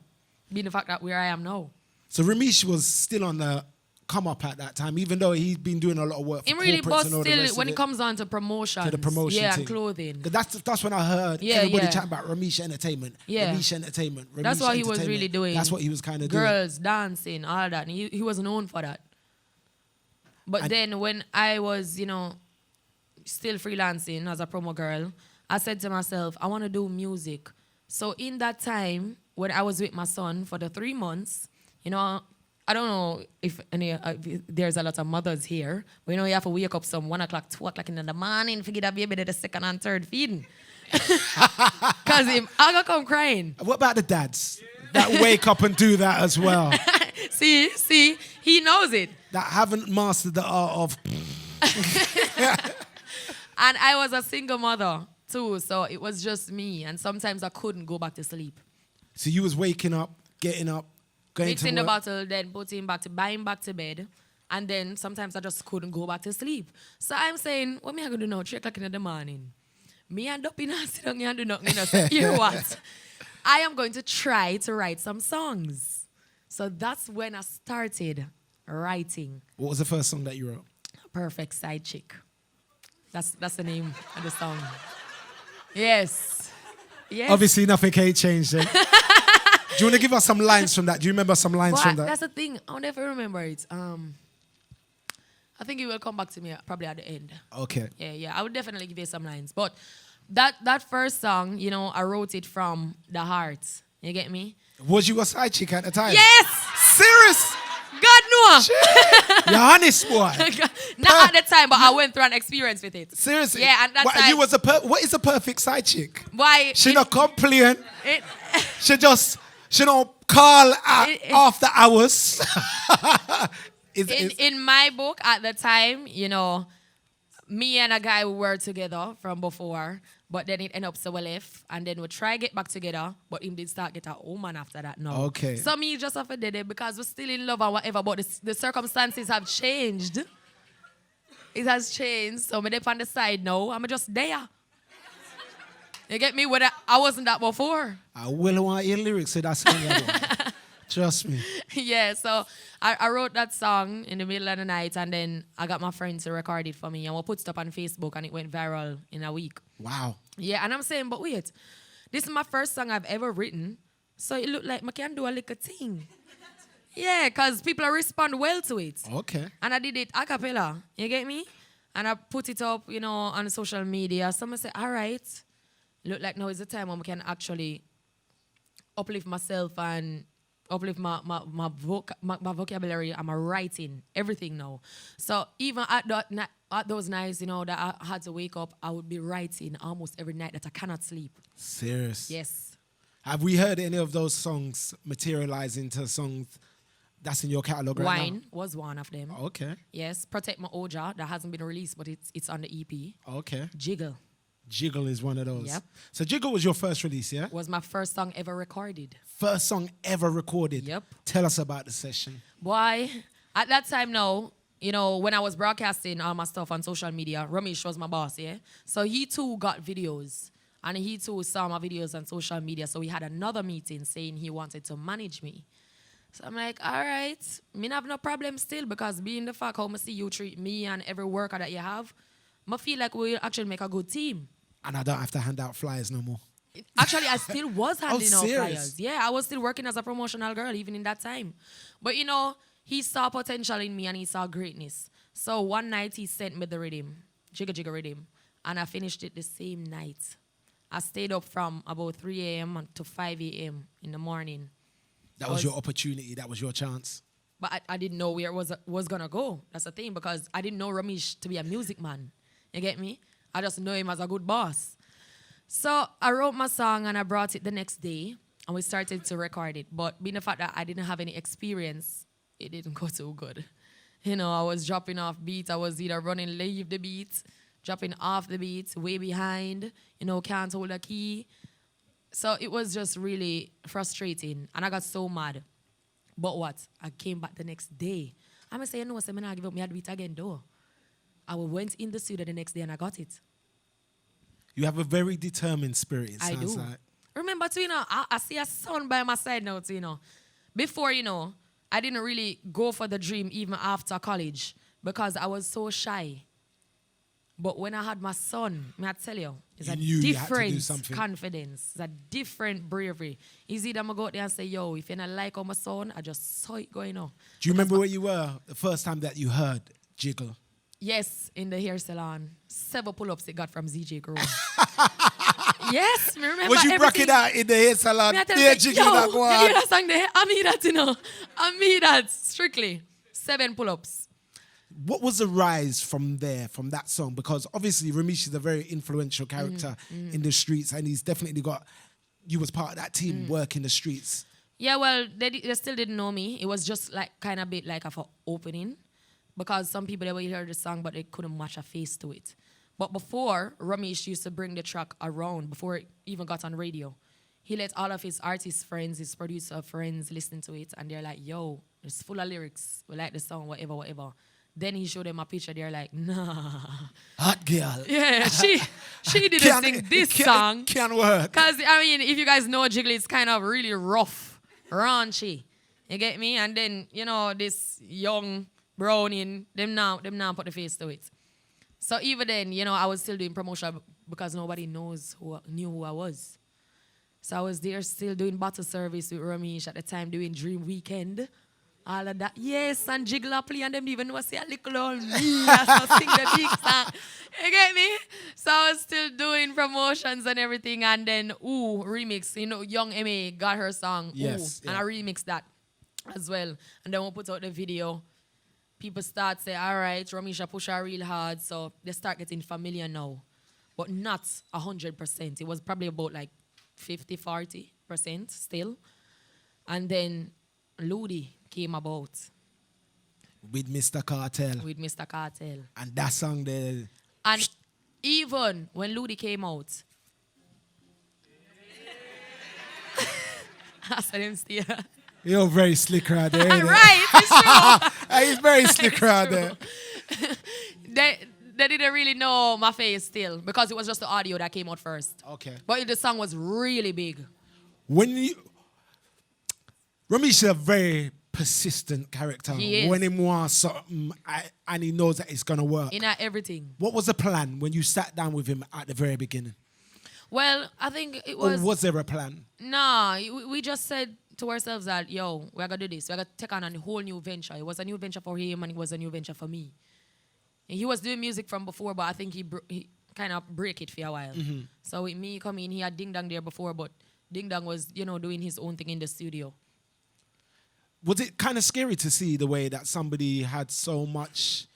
C: Being the fact that where I am now.
B: So Romish was still on the come up at that time, even though he'd been doing a lot of work for
C: Him really
B: corporates
C: but
B: and all the
C: still
B: rest
C: when
B: of
C: it comes on to promotion.
B: to the promotion
C: yeah,
B: thing.
C: and clothing.
B: 'Cause that's when I heard everybody chatting about Romish Entertainment.
C: Yeah.
B: Romish Entertainment. Romish
C: That's what he was
B: Entertainment.
C: really doing.
B: That's what he was kind of doing.
C: Girls, dancing, all that. And he was known for that. But then when I was, you know, still freelancing as a promo girl, I said to myself, I want to do music. So in that time, when I was with my son for the 3 months, you know, I don't know if there's a lot of mothers here, but you know, you have to wake up some 1 o'clock, 2 o'clock in the morning to get that baby to the second and third feeding. Because I gonna come crying.
B: What about the dads that wake up and do that as well?
C: See, he knows it.
B: That haven't mastered the art of...
C: And I was a single mother too, so it was just me. And sometimes I couldn't go back to sleep.
B: So you was waking up, getting up, going
C: Mixing
B: to
C: the
B: work.
C: bottle, then putting back to buying back to bed. And then sometimes I just couldn't go back to sleep. So I'm saying, what me I gonna do now? 3 o'clock in the morning. Me and up in and sit down here and do nothing. You know, so you know what? I am going to try to write some songs. So that's when I started writing.
B: What was the first song that you wrote?
C: Perfect Side Chick. That's the name of the song. Yes. Yes.
B: Obviously, nothing ain't changed then. Do you want to give us some lines from that? Do you remember some lines
C: Well,
B: from that?
C: that's the thing. I'll never remember it. I think it will come back to me probably at the end.
B: Okay.
C: Yeah. I would definitely give you some lines. But that first song, you know, I wrote it from the heart. You get me?
B: Was you a side chick at the time?
C: Yes!
B: Serious?
C: God knows.
B: You're honest, boy.
C: Not at the time, but I went through an experience with it.
B: Seriously?
C: Yeah, and that
B: What,
C: time...
B: you was what is a perfect side chick?
C: Why?
B: She not complain.
C: It,
B: She don't call after hours.
C: in my book at the time, you know, me and a guy were together from before, but then it ended up so we left, and then we try get back together, but him did start get a woman after that now.
B: Okay.
C: So me just have to did it because we're still in love and whatever, but the circumstances have changed. It has changed, so me there on the side now, I'm just there. You get me? I wasn't that before.
B: I will want your lyrics to that song. Trust me.
C: Yeah, so I wrote that song in the middle of the night, and then I got my friend to record it for me, and we put it up on Facebook, and it went viral in a week.
B: Wow.
C: Yeah, and I'm saying, but wait, this is my first song I've ever written, so it looked like I can do a little thing. Yeah, because people respond well to it.
B: Okay.
C: And I did it a cappella, you get me? And I put it up, on social media. Someone said, all right, look like now is the time when we can actually uplift myself and uplift my vocabulary and my writing, everything now. So even at those nights, that I had to wake up, I would be writing almost every night that I cannot sleep.
B: Serious?
C: Yes.
B: Have we heard any of those songs materialize into songs that's in your catalogue right now?
C: Wine was one of them.
B: Okay.
C: Yes. Protect My Oja, that hasn't been released, but it's on the EP.
B: Okay.
C: Jiggle.
B: Jiggle is one of those.
C: Yep.
B: So Jiggle was your first release, yeah?
C: Was my first song ever recorded.
B: First song ever recorded.
C: Yep.
B: Tell us about the session.
C: Boy, at that time now, when I was broadcasting all my stuff on social media, Romish was my boss, yeah? So he too got videos. And he too saw my videos on social media. So we had another meeting saying he wanted to manage me. So I'm like, all right, me have no problem still, because being the fact how I see you treat me and every worker that you have, I feel like we'll actually make a good team.
B: And I don't have to hand out flyers no more.
C: Actually, I still was handing out
B: serious?
C: flyers. Yeah, I was still working as a promotional girl even in that time. But he saw potential in me and he saw greatness. So one night he sent me the rhythm, Jigga Jigga rhythm, and I finished it the same night. I stayed up from about 3 a.m. to 5 a.m. in the morning.
B: That was your opportunity. That was your chance.
C: But I didn't know where it was going to go. That's the thing, because I didn't know Romish to be a music man. You get me? I just know him as a good boss. So I wrote my song and I brought it the next day and we started to record it. But being the fact that I didn't have any experience, it didn't go too good. I was dropping off beats. I was either running leave the beat, dropping off the beat, way behind, can't hold a key. So it was just really frustrating and I got so mad. But what? I came back the next day. I'm going to say, no, I'm not give up. Me had the beat again, though. I went in the studio the next day and I got it.
B: You have a very determined spirit, it sounds like.
C: Remember, too, I see a son by my side now, too, Before, I didn't really go for the dream even after college because I was so shy. But when I had my son, may I tell you, it's a different confidence. It's a different bravery. It's either I'm going to go out there and say, yo, if you don't like my son, I just saw it going on.
B: Do you remember where you were the first time that you heard Jiggle?
C: Yes, in the hair salon. 7 pull-ups it got from ZJ Grow. Yes, me remember
B: was you
C: everything.
B: rocking out in the hair salon?
C: Yeah, Jiggle that one. You hear that song there? I mean that, I mean that, strictly. 7 pull-ups.
B: What was the rise from there, from that song? Because obviously Romish is a very influential character in the streets, and he's definitely you was part of that team working the streets.
C: Yeah, well, they still didn't know me. It was just like kind of a bit like an opening, because some people, they would hear the song, but they couldn't match a face to it. But before, Romish used to bring the track around, before it even got on radio. He let all of his artist friends, his producer friends listen to it, and they're like, yo, it's full of lyrics. We like the song, whatever, whatever. Then he showed them a picture. They're like, nah.
B: Hot girl.
C: Yeah, she didn't sing this song.
B: Can't work.
C: Because, if you guys know Jiggle, it's kind of really rough, raunchy. You get me? And then, this young brownie, them now put the face to it. So even then, I was still doing promotion because nobody knew who I was. So I was there still doing bottle service with Romish at the time, doing Dream Weekend. All of that. Yes, and Jiggle play, and them even know I say a little old me. I sing the big song. You get me? So I was still doing promotions and everything, and then, remix. Young Emma got her song,
B: yes,
C: and I remixed that as well. And then we put out the video. People start say, all right, Romisha push her real hard, so they start getting familiar now. But not 100%. It was probably about like 50-40% still. And then Ludi came about.
B: With Mr. Kartel.
C: With Mr. Kartel.
B: And that song there.
C: And even when Ludi came out, I said him still.
B: You're very slick right there.
C: Right, it's true.
B: He's very slick right there.
C: They didn't really know my face still because it was just the audio that came out first.
B: Okay.
C: But the song was really big.
B: When you... Romish is a very persistent character.
C: He is.
B: When he wants something, and he knows that it's going to work.
C: In everything.
B: What was the plan when you sat down with him at the very beginning?
C: Well, I think it was...
B: Or was there a plan?
C: Nah, we just said to ourselves that, yo, we're going to do this. We're going to take on a whole new venture. It was a new venture for him and it was a new venture for me. And he was doing music from before, but I think he kind of break it for a while.
B: Mm-hmm.
C: So with me coming, he had Ding Dong there before, but Ding Dong was, doing his own thing in the studio.
B: Was it kind of scary to see the way that somebody had so much...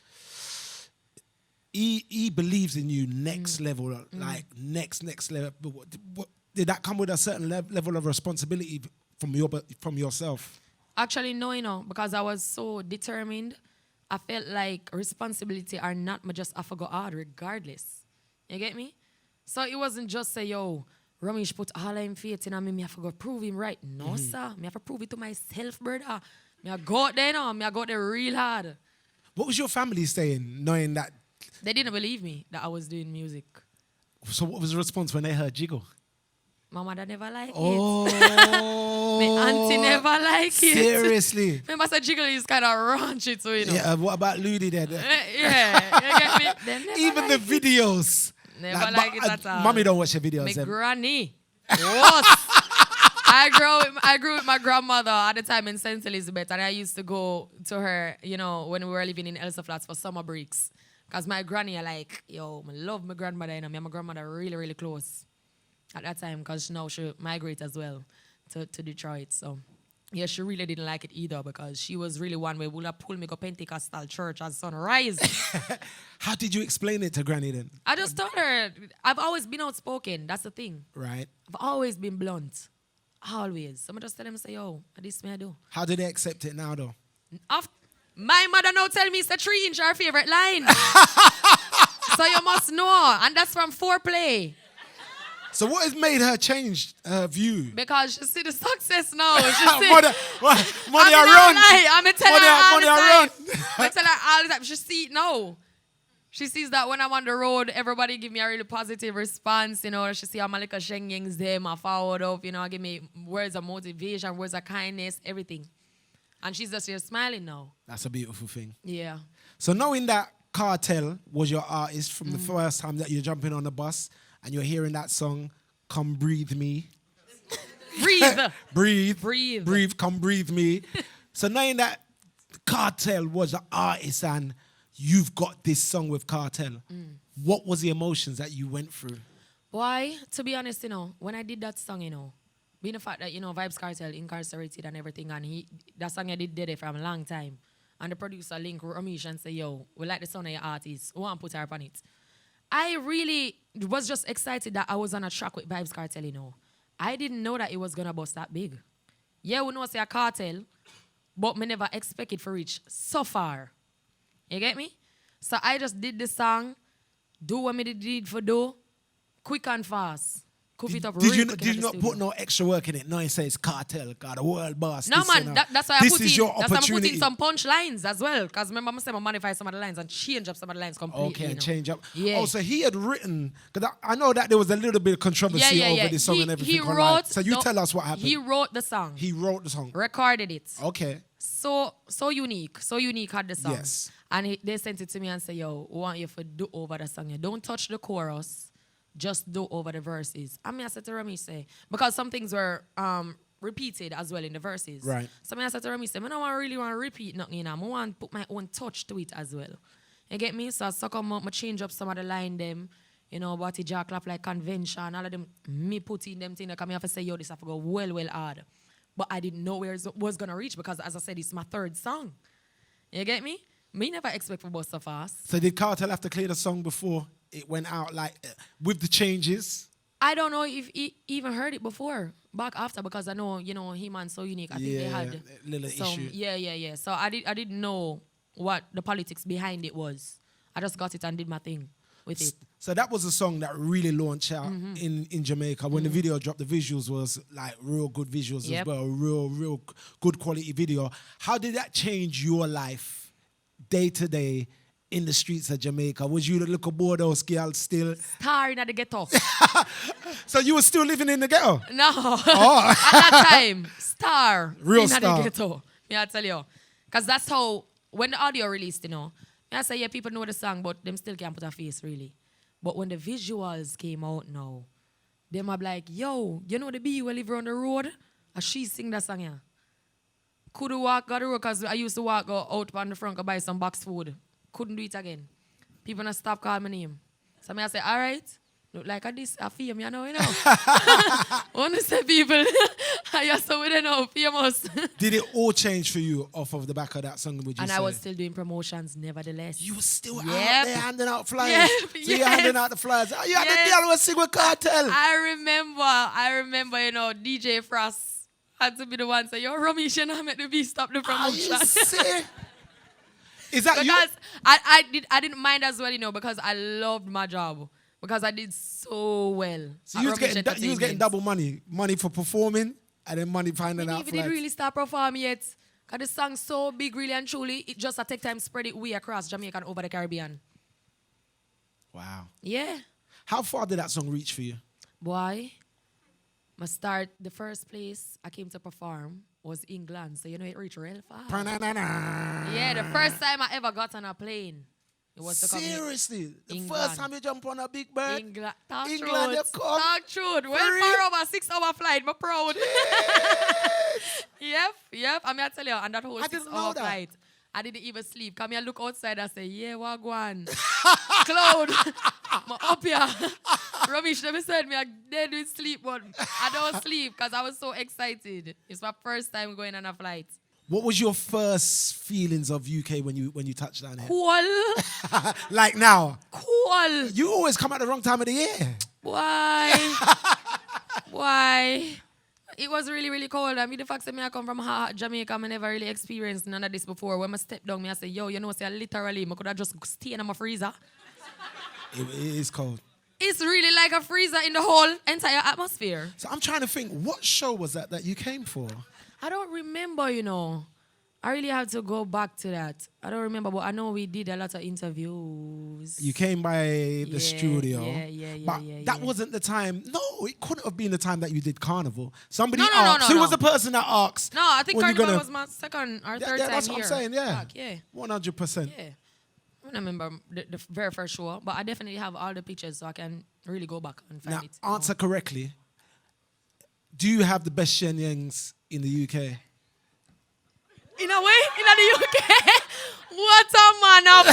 B: He believes in you next level, like next level. Did that come with a certain level of responsibility from yourself?
C: Actually, no, because I was so determined. I felt like responsibility are not me just I forgot hard regardless. You get me? So it wasn't just say, yo, Romish put all him faith in me, I forgot prove him right. No, sir. Me have to prove it to myself, brother. Me I got there now. Me I got there real hard.
B: What was your family saying, knowing that?
C: They didn't believe me that I was doing music.
B: So what was the response when they heard Jiggle?
C: My mother never liked it.
B: Oh.
C: My auntie never liked it.
B: Seriously?
C: Remember, so Jiggle is kind of raunchy too,
B: Yeah, what about Ludi then?
C: Yeah, you get me? They never
B: Even the
C: like
B: videos.
C: Never like it at all.
B: Mommy don't watch the videos.
C: My
B: then.
C: granny. What? I grew with my grandmother at the time in St. Elizabeth, and I used to go to her, when we were living in Elsa Flats for summer breaks. Because my granny, I love my grandmother, Me and my grandmother really, really close at that time, because now she migrated as well to Detroit. So, yeah, she really didn't like it either, because she was really one way would have pulled me to Pentecostal church at sunrise.
B: How did you explain it to Granny then?
C: I just told her, I've always been outspoken. That's the thing.
B: Right.
C: I've always been blunt. Always. So I just tell them, say, yo, this may I do.
B: How do they accept it now though?
C: My mother now tell me it's the 3-inch her favorite line. So you must know. And that's from Foreplay.
B: So what has made her change her view?
C: Because she see the success now. She see,
B: money I run.
C: I'm tell her all the time.
B: I
C: I tell her all the time. She see it now. She sees that when I'm on the road, everybody give me a really positive response. She see how my little shengings them, I forward up, give me words of motivation, words of kindness, everything. And she's just here smiling now.
B: That's a beautiful thing.
C: Yeah.
B: So knowing that Kartel was your artist from the first time that you're jumping on the bus and you're hearing that song, Come Breathe Me.
C: Breathe.
B: Breathe, come breathe me. So knowing that Kartel was an artist and you've got this song with Kartel, what was the emotions that you went through?
C: Why? To be honest, when I did that song, being the fact that, Vybz Kartel incarcerated and everything, and that song I did it from a long time. And the producer link Romish and say, yo, we like the sound of your artist. We want to put her up on it. I really was just excited that I was on a track with Vybz Kartel, I didn't know that it was going to bust that big. Yeah, we know it's a cartel, but me never expect it to reach so far. You get me? So I just did the song, do what me did for do, quick and fast.
B: Did you not put no extra work in it? No, you say it's Kartel, got a world boss.
C: No, man, that's why I put in.
B: Your
C: that's why I
B: opportunity.
C: put in some punch lines as well. Because remember, I said I modify some of the lines and change up some of the lines completely.
B: Okay, and change up.
C: Yeah.
B: Oh, so he had written, because I know that there was a little bit of controversy over this song and everything online. So you tell us what happened.
C: He wrote the song.
B: He wrote the song.
C: Recorded it.
B: Okay.
C: So unique. So unique had the song.
B: Yes.
C: And they sent it to me and said, yo, we want you to do over the song. You don't touch the chorus. Just do over the verses. I said to Romish, say, because some things were repeated as well in the verses.
B: Right.
C: So I said to Romish, say, I don't really want to repeat nothing, I want to put my own touch to it as well. You get me? So I come up, I change up some of the line them, what it jack clap like convention, all of them, me put in them things that come here to say, yo, this I forgot well hard. But I didn't know where it was going to reach because, as I said, it's my third song. You get me? Me never expect for bust so fast.
B: So did Kartel have to clear the song before it went out, like, with the changes?
C: I don't know if he even heard it before, back after, because I know, him and So Unique, I think they had
B: a little
C: some
B: issue.
C: Yeah. So I didn't know what the politics behind it was. I just got it and did my thing with it.
B: So that was a song that really launched out in Jamaica. When the video dropped, the visuals was like real good visuals as well, real good quality video. How did that change your life day to day in the streets of Jamaica? Was you the little boardhouse girl still?
C: Star in the ghetto.
B: So you were still living in the ghetto?
C: No.
B: Oh.
C: At that time, star
B: Real
C: in
B: star.
C: the ghetto. Me I tell you. Because that's how, when the audio released, me I say, yeah, people know the song, but them still can't put a face, really. But when the visuals came out now, them are like, yo, you know the bee who live on the road? And she sing that song, yeah. Could walk, got the road, because I used to walk go out on the front and buy some box food. Couldn't do it again. People not stop calling my name. So I say, all right, look like this, a fame, you know. Want to say people, I just so we don't know, famous.
B: Did it all change for you off of the back of that song, would you
C: And
B: say?
C: I was still doing promotions, nevertheless.
B: You were still out
C: Yep.
B: there handing out flyers.
C: Yep,
B: So you're handing out the flyers. Oh, you had the girl who sing with Cartel.
C: I remember, DJ Frost had to be the one say, yo, Romish, you know, make the beat stop the promotion.
B: Are you serious? Is that
C: because
B: you?
C: I didn't mind as well, because I loved my job. Because I did so well.
B: So you was getting double money. Money for performing and then money finding out
C: Even
B: flights.
C: didn't really start performing yet. Because the song's so big, really and truly, it just take time to spread it way across Jamaica and over the Caribbean.
B: Wow.
C: Yeah.
B: How far did that song reach for you?
C: Boy, the first place I came to perform was England. So, it reached real fast. Yeah, the first time I ever got on a plane. It was to come
B: Seriously? The
C: England.
B: first time you jump on a big bird?
C: England,
B: You come?
C: Talk truth. Well,
B: For
C: far over 6-hour flight. I'm proud. Yep. I'm here to tell you, on that whole
B: I didn't
C: 6-hour
B: know that.
C: flight, I didn't even sleep. Come here, look outside and say, yeah, wagwan. Cloud. I'm up here. Romish, let me said me, I dead with sleep, but I don't sleep because I was so excited. It's my first time going on a flight.
B: What was your first feelings of UK when you touched down here?
C: Cool.
B: Like now?
C: Cool.
B: You always come at the wrong time of the year.
C: Why? Why? It was really, really cold. I mean, the fact that I come from hot Jamaica, I never really experienced none of this before. When I step down, I say, yo, literally, I could have just stay in my freezer.
B: It is cold.
C: It's really like a freezer in the whole entire atmosphere.
B: So I'm trying to think, what show was that you came for?
C: I don't remember, I really have to go back to that. I don't remember, but I know we did a lot of interviews.
B: You came by the studio. But
C: Yeah.
B: that wasn't the time. No, it couldn't have been the time that you did Carnival. Somebody
C: No,
B: asked.
C: no.
B: Who was the person that asked?
C: No, I think
B: when
C: Carnival
B: you're
C: was my second or third time
B: Yeah, that's
C: here.
B: what I'm saying, yeah.
C: Back, yeah.
B: 100%.
C: Yeah. I don't remember the very first show, but I definitely have all the pictures so I can really go back and find
B: Now,
C: it.
B: answer correctly. Do you have the best Shenyans in the UK?
C: In a way, in the UK, what a man I put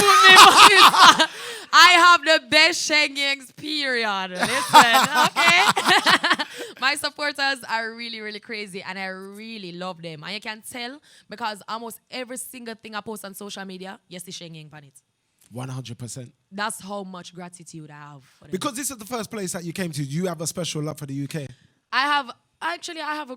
C: me on. I have the best Shengengs, period. Listen, okay? My supporters are really, really crazy, and I really love them. And you can tell because almost every single thing I post on social media, yes, the Shengeng on it.
B: 100%.
C: That's how much gratitude I have for them.
B: Because this is the first place that you came to. Do you have a special love for the UK?
C: I have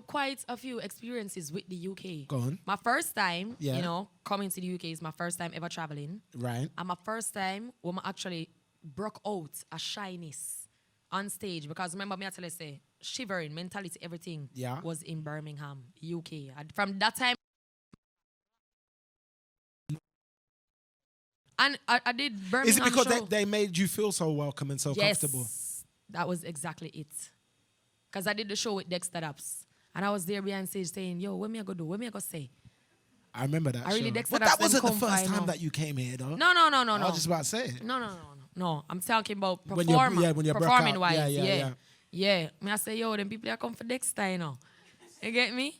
C: quite a few experiences with the UK.
B: Go on.
C: My first time,
B: Yeah.
C: coming to the UK is my first time ever traveling.
B: Right.
C: And my first time when I actually broke out a shyness on stage. Because remember me actually say, shivering, mentality, everything was in Birmingham, UK. And from that time, and I did Birmingham
B: Is it because
C: show.
B: they made you feel so welcome and so comfortable?
C: Yes, that was exactly it. Because I did the show with Dexter Daps. And I was there behind stage saying, yo, what me I go do? What me I go say?
B: I remember that
C: I really
B: show.
C: Dexter
B: But that
C: Daps
B: wasn't the
C: them
B: first
C: come
B: time
C: by
B: that you came here, though.
C: No.
B: I was just about to say.
C: No. I'm talking about
B: When you're
C: performing
B: Brukout.
C: wise. Yeah. Me I say, yo, them people are come for Dexter, You get me?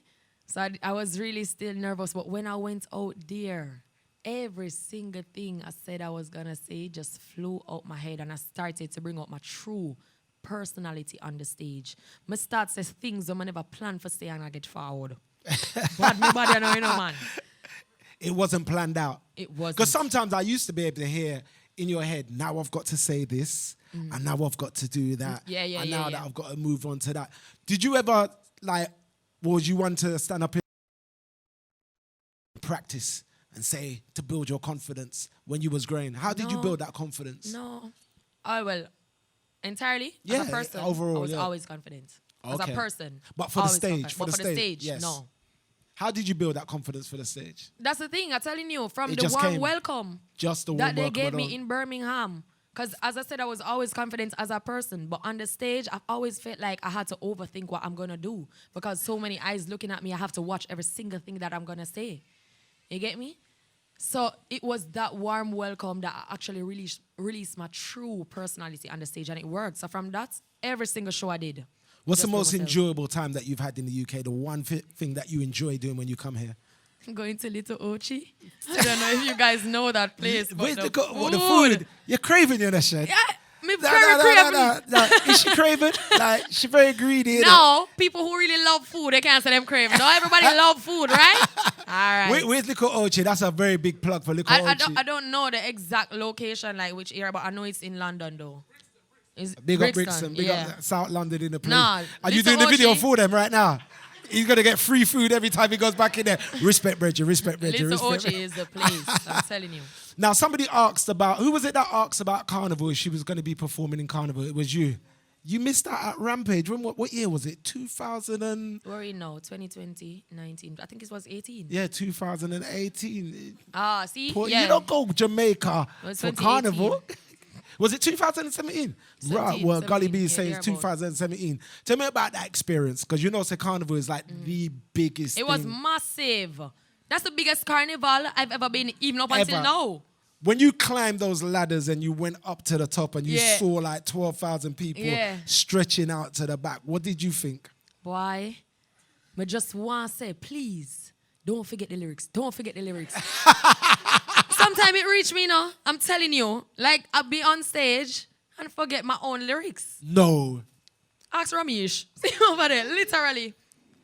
C: So I was really still nervous. But when I went out there, every single thing I said I was going to say just flew out my head. And I started to bring out my true personality on the stage. I start say things I never plan for say and I get forward. But me body, man.
B: It wasn't planned out.
C: It wasn't.
B: Because sometimes I used to be able to hear in your head, now I've got to say this, and now I've got to do that, and now that I've got to move on to that. Did you ever, was you one to stand up in practice and say, to build your confidence when you was growing? How did you build that confidence?
C: No. Oh, well, entirely
B: Yeah,
C: as a person,
B: overall,
C: I was
B: yeah.
C: always confident. As
B: Okay.
C: a person.
B: But for the
C: always
B: stage,
C: confident.
B: for
C: But
B: the
C: for the
B: stage,
C: stage,
B: yes.
C: no.
B: How did you build that confidence for the stage?
C: That's the thing. I'm telling you, from
B: It
C: the
B: just
C: warm
B: came.
C: welcome
B: Just the
C: that
B: warm
C: they
B: welcome
C: gave me
B: alone.
C: in Birmingham. Because as I said, I was always confident as a person. But on the stage, I've always felt like I had to overthink what I'm going to do. Because so many eyes looking at me, I have to watch every single thing that I'm going to say. You get me? So it was that warm welcome that I actually released my true personality on the stage. And it worked. So from that, every single show I did.
B: What's the
C: just for
B: most
C: myself.
B: enjoyable time that you've had in the UK? The one thing that you enjoy doing when you come here?
C: Going to Little Ochi. I don't know if you guys know that place. But
B: Where's
C: the
B: the food? You're craving, you know, Shed.
C: Yeah, me very craving.
B: No. Is she craving? Like, she very greedy.
C: No, people who really love food, they can't say them craving. No, everybody love food, right? All right.
B: Where's Little Ochi? That's a very big plug for Little Ochi.
C: I don't know the exact location, like which area, but I know it's in London, though. It's
B: Big up Brixton. Big
C: yeah.
B: up South London in the place.
C: Nah,
B: Are you
C: Little
B: doing the video
C: Ochi-
B: for them right now? He's going to get free food every time he goes back in there. Respect, Bridget. Respect, Bridget.
C: Little
B: Respect.
C: Ochi is the place, I'm telling you.
B: Now, somebody asked about, who was it that asked about Carnival? She was going to be performing in Carnival. It was you. You missed out at Rampage. What year was it? 2000 and...
C: Where are we now? 2020, 19. I think it was 18.
B: Yeah, 2018.
C: Ah, see?
B: You don't go Jamaica
C: It was
B: for
C: 2018.
B: Carnival. Was it 2017? Right, well,
C: 17,
B: Gully B
C: yeah,
B: says
C: thereabout.
B: 2017. Tell me about that experience, because you know, say Carnival is like the biggest
C: It was
B: thing.
C: massive. That's the biggest carnival I've ever been, even up until
B: Ever.
C: now.
B: When you climbed those ladders and you went up to the top and you
C: Yeah.
B: saw like 12,000 people
C: Yeah.
B: stretching out to the back, what did you think?
C: Boy, I just want to say, please, don't forget the lyrics. Don't forget the lyrics. Sometimes it reach me, no. I'm telling you. Like, I'll be on stage and forget my own lyrics.
B: No.
C: Ask Romish. See over there, literally.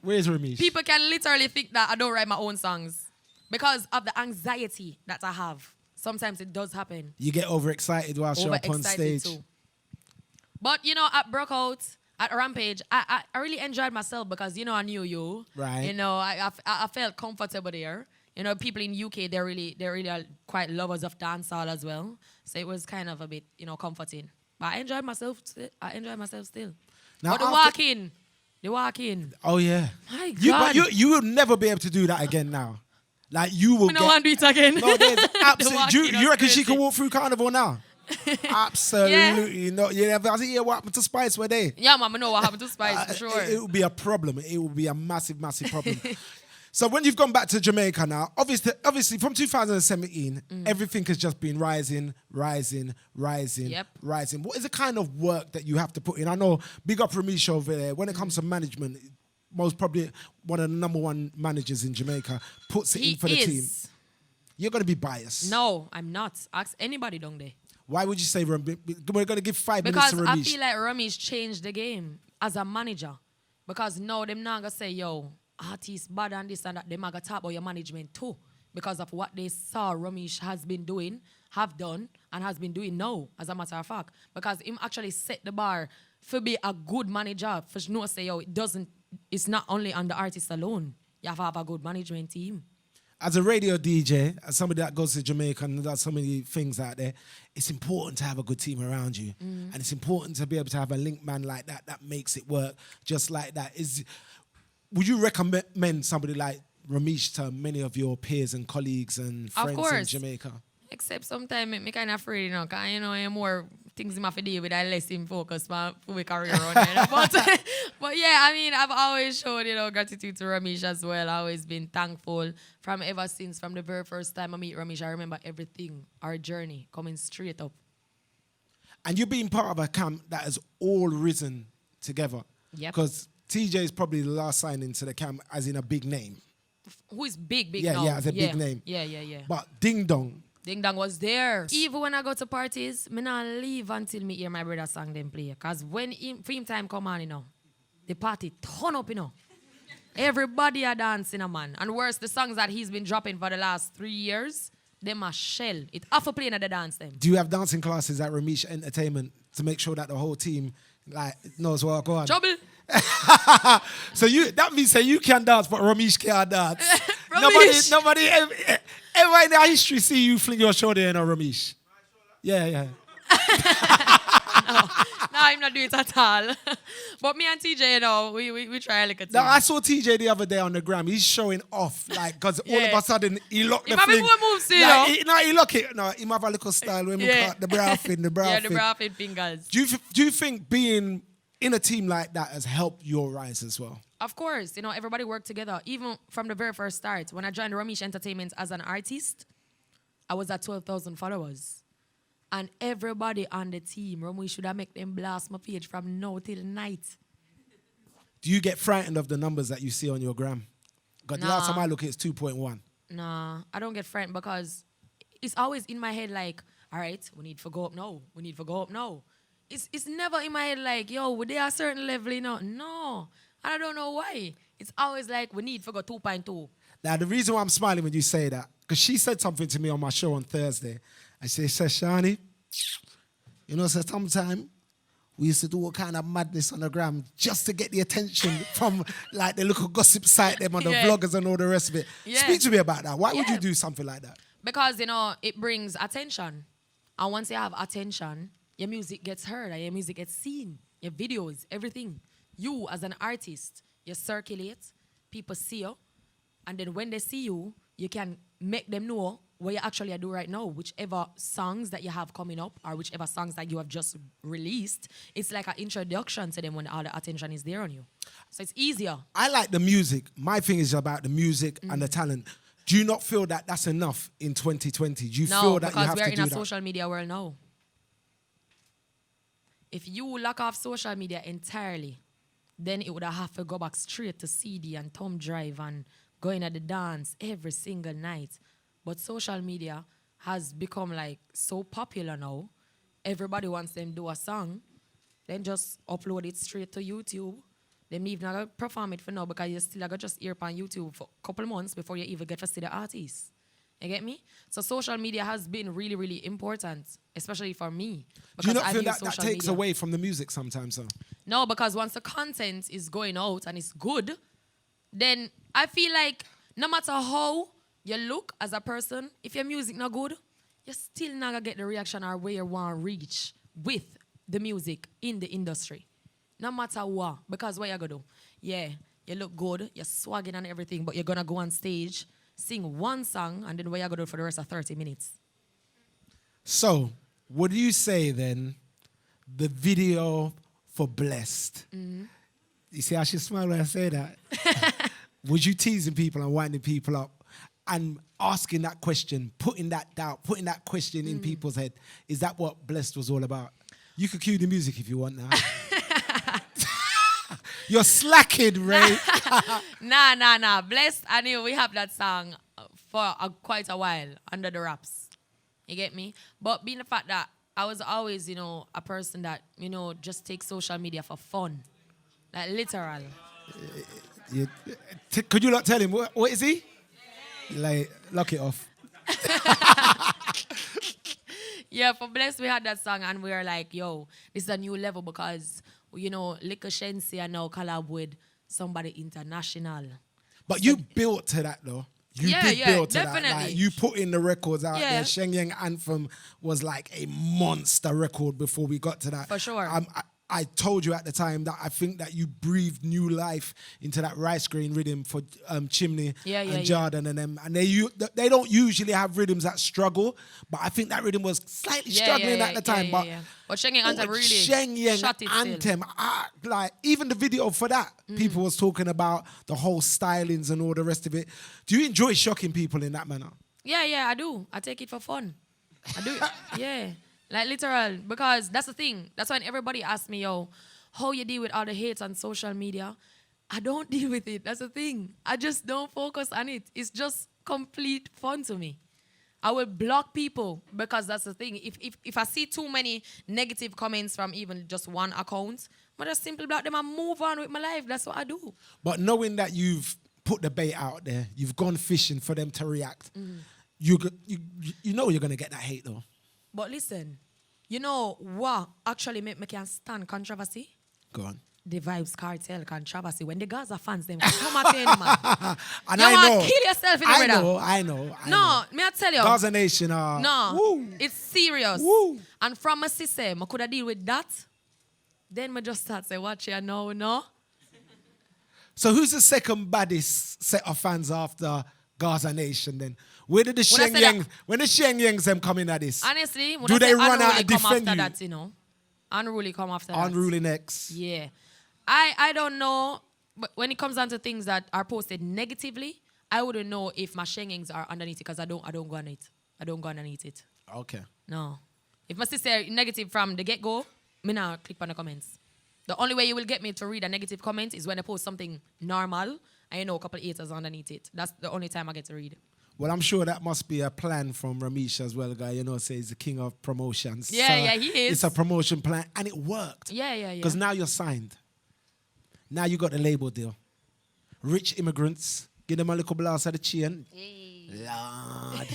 B: Where's Romish?
C: People can literally think that I don't write my own songs because of the anxiety that I have. Sometimes it does happen.
B: You get overexcited whilst you're up on
C: Overexcited
B: stage.
C: too. But, you know, at BRUKOUT, at Rampage, I really enjoyed myself because, you know, I knew you.
B: Right.
C: You know, I felt comfortable there. You know, people in UK, they really are quite lovers of dancehall as well. So it was kind of a bit, you know, comforting. But I enjoyed myself. I enjoyed myself still.
B: Now,
C: But the walk in.
B: Oh, yeah.
C: My
B: But
C: God.
B: you will never be able to do that again now. Like, you will
C: I don't want to do it again.
B: No, there's
C: The
B: absolutely...
C: walk-in
B: You
C: was
B: reckon she
C: crazy.
B: can walk through Carnival now? Absolutely not. You never... I think, yeah, what happened to Spice were they?
C: Yeah, mama, know what happened to Spice, for sure.
B: It would be a problem. It would be a massive, massive problem. So when you've gone back to Jamaica now, obviously from 2017, everything has just been rising.
C: Yep.
B: Rising. What is the kind of work that you have to put in? I know, big up Romish over there. When it comes to management, most probably one of the number one managers in Jamaica puts it in for the team. You're going to be biased.
C: No, I'm not. Ask anybody down there.
B: Why would you say we're going to give 5 minutes
C: Because
B: to Romish?
C: I feel like Romish changed the game as a manager. Because now them not going to say, yo, artists bad and this and that. Them are going to talk about your management too. Because of what they saw Romish has been doing, have done, and has been doing now, as a matter of fact. Because him actually set the bar for be a good manager. For no say, yo, it's not only on the artist alone. You have to have a good management team.
B: As a radio DJ, as somebody that goes to Jamaica and does so many things out there, it's important to have a good team around you. And it's important to be able to have a link man like that makes it work just like that. Would you recommend somebody like Romish to many of your peers and colleagues and friends in Jamaica?
C: Except sometimes me kind of afraid, you know, because, you know, more things him have to deal with, I less him focus for my career on it. But yeah, I mean, I've always showed, you know, gratitude to Romish as well. I've always been thankful from the very first time I meet Romish. I remember everything, our journey coming straight up.
B: And you've been part of a camp that has all risen together.
C: Yep.
B: Because TJ is probably the last signing to the camp as in a big name.
C: Who is big
B: Yeah,
C: now.
B: yeah, as a big name.
C: Yeah.
B: But Ding Dong.
C: Ding Dong was there. Even when I go to parties, me not leave until me hear my brother song them play. Because when film time come on, you know, the party turn up, you know. Everybody are dancing, man. And worse, the songs that he's been dropping for the last 3 years, them a shell. It half a playing at the dance them.
B: Do you have dancing classes at Romish Entertainment to make sure that the whole team like knows what's going on?
C: Trouble.
B: So that means that you can dance, but Romish can't dance.
C: Romish.
B: Nobody ever in our history see you fling your shoulder in a Romish. Yeah.
C: No, I'm not doing it at all. But me and TJ, you know, we try a little thing.
B: No, I saw TJ the other day on the gram. He's showing off, like, because all of a sudden he locked the
C: might
B: thing.
C: be more moves, you know.
B: He lock it. No, he might have a little style when we cut the brow fin, the brow fin.
C: Yeah, the brow fin fingers.
B: Do you think being in a team like that has helped your rise as well?
C: Of course, you know, everybody worked together. Even from the very first start, when I joined Romish Entertainment as an artist, I was at 12,000 followers. And everybody on the team, Romish should have make them blast my page from now till night.
B: Do you get frightened of the numbers that you see on your gram? Because the last time I look, it's 2.1.
C: Nah, I don't get frightened because it's always in my head like, all right, we need to go up now. We need to go up now. It's never in my head like, yo, we there a certain level, you know? No, I don't know why. It's always like, we need to go 2.2.
B: Now, the reason why I'm smiling when you say that, because she said something to me on my show on Thursday. And she said, Shani, you know, so sometimes we used to do all kind of madness on the gram just to get the attention from like the little gossip site, them on the vloggers and all the rest of it.
C: Yeah.
B: Speak to me about that. Why would you do something like that?
C: Because, you know, it brings attention. And once you have attention, your music gets heard and your music gets seen. Your videos, everything. You, as an artist, you circulate, people see you, and then when they see you, you can make them know what you actually do right now. Whichever songs that you have coming up or whichever songs that you have just released, it's like an introduction to them when all the attention is there on you. So it's easier.
B: I like the music. My thing is about the music and the talent. Do you not feel that that's enough in 2020? Do you feel that you have to do that? No, because
C: we're in a social media world now. If you lock off social media entirely, then it would have to go back straight to CD and thumb drive and going at the dance every single night. But social media has become like so popular now. Everybody wants them to do a song, then just upload it straight to YouTube. Them even gonna perform it for now because you still gotta just hear it on YouTube for a couple months before you even get to see the artist. You get me? So social media has been really, really important, especially for me.
B: Do you not feel that takes away from the music sometimes, though?
C: No, because once the content is going out and it's good, then I feel like no matter how you look as a person, if your music not good, you still not gonna get the reaction or where you want to reach with the music in the industry. No matter what, because what you gonna do? Yeah, you look good, you're swagging and everything, but you're gonna go on stage, sing one song, and then what you gonna do for the rest of 30 minutes? So,
B: would you say then the video for Blessed? You see how she smiled when I say that? Was you teasing people and winding people up and asking that question, putting that doubt, putting that question in people's head? Is that what Blessed was all about? You could cue the music if you want now. You're slacking, Ray.
C: Nah. Blessed, I knew we have that song for quite a while under the wraps. You get me? But being the fact that I was always, you know, a person that, you know, just takes social media for fun. Like, literal.
B: Could you not tell him, what is he? Like, lock it off.
C: Yeah, for Blessed, we had that song and we were like, yo, this is a new level because, you know, little SHENSEEA now collab with somebody international.
B: But so you built to that, though. You did build to
C: definitely.
B: That. Like, you put in the records out there. Sheng Yang Anthem was like a monster record before we got to that.
C: For sure.
B: I told you at the time that I think that you breathed new life into that rice grain rhythm for Chimney and Jordan and them. And they don't usually have rhythms that struggle, but I think that rhythm was slightly struggling at the time.
C: But Sheng Yang Anthem really
B: Sheng Yang
C: shot it
B: Anthem, like even the video for that, people was talking about the whole stylings and all the rest of it. Do you enjoy shocking people in that manner?
C: Yeah, I do. I take it for fun. I do. Yeah. Like, literal, because that's the thing. That's when everybody asks me, yo, how you deal with all the hate on social media? I don't deal with it. That's the thing. I just don't focus on it. It's just complete fun to me. I will block people because that's the thing. If I see too many negative comments from even just one account, I just simply block them and move on with my life. That's what I do.
B: But knowing that you've put the bait out there, you've gone fishing for them to react, you know you're going to get that hate, though.
C: But listen, you know what actually make me can stand controversy?
B: Go on.
C: the Vybz Kartel controversy. When the Gaza fans them come at you, man.
B: And
C: You
B: I
C: want
B: know.
C: to kill yourself in the brother.
B: I know.
C: No, me I tell you.
B: Gaza Nation
C: No,
B: woo.
C: it's serious.
B: Woo.
C: And from my sister, I could have deal with that. Then I just start say, watch here, no.
B: So who's the second baddest set of fans after Gaza Nation then? Where did the Shenyang them come in at this?
C: Honestly,
B: do they run out and
C: come
B: defend
C: after
B: you?
C: that, you know? Unruly come after that.
B: Unruly next.
C: Yeah. I don't know, but when it comes down to things that are posted negatively, I wouldn't know if my Shenyangs are underneath it because I don't go on it. I don't go underneath it.
B: Okay.
C: No. If my sister negative from the get-go, me now click on the comments. The only way you will get me to read a negative comment is when I post something normal and you know a couple of haters underneath it. That's the only time I get to read.
B: Well, I'm sure that must be a plan from Romish as well, guy. You know, say he's the king of promotions.
C: Yeah, he is.
B: It's a promotion plan, and it worked.
C: Yeah.
B: Because now you're signed. Now you got the label deal. Rich immigrants, give them a little blast of the chain.
C: Hey.
B: Lord.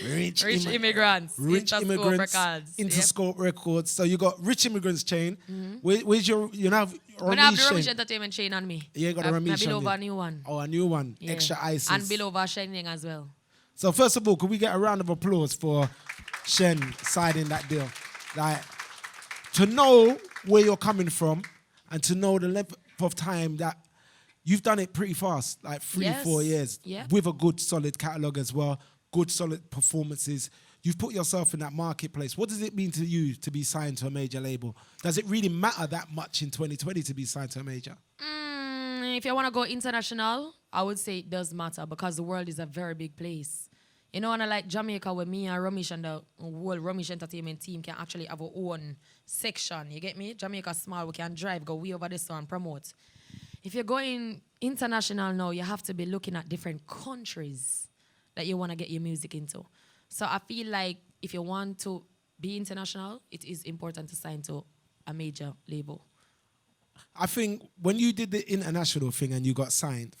C: Rich immigrants.
B: Rich
C: Interscope
B: immigrants.
C: Records.
B: Interscope Records. So you got Rich Immigrants chain. Where's your, you know,
C: When I have the
B: Romish
C: Romish
B: chain?
C: Entertainment chain on me.
B: Yeah, you got the Romish
C: I below
B: on
C: over
B: you.
C: a new one.
B: Oh, a new one.
C: Yeah.
B: Extra ISIS.
C: And below over Shenyang as well.
B: So first of all, could we get a round of applause for Shen signing that deal? Like, to know where you're coming from and to know the length of time that you've done it pretty fast, like 3-4 years, with a good solid catalogue as well, good solid performances. You've put yourself in that marketplace. What does it mean to you to be signed to a major label? Does it really matter that much in 2020 to be signed to a major?
C: If you want to go international, I would say it does matter because the world is a very big place. You know, and I like Jamaica where me and Romish and the whole Romish entertainment team can actually have our own section. You get me? Jamaica's small, we can drive, go way over this and promote. If you're going international now, you have to be looking at different countries that you want to get your music into. So I feel like if you want to be international, it is important to sign to a major label.
B: I think when you did the international thing and you got signed,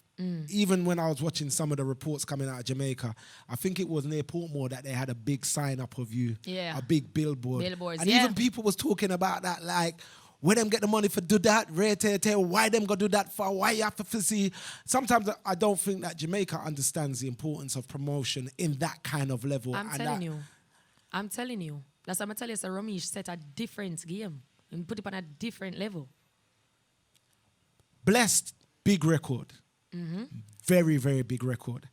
B: even when I was watching some of the reports coming out of Jamaica, I think it was near Portmore that they had a big sign up of you, a big billboard.
C: Billboards,
B: and even people was talking about that, like, where them get the money for do that, why them go do that for, why you have to see. Sometimes I don't think that Jamaica understands the importance of promotion in that kind of level.
C: I'm telling you. That's what I'm telling you, so Romish set a different game and put it on a different level.
B: Blessed, big record. Very, very big record.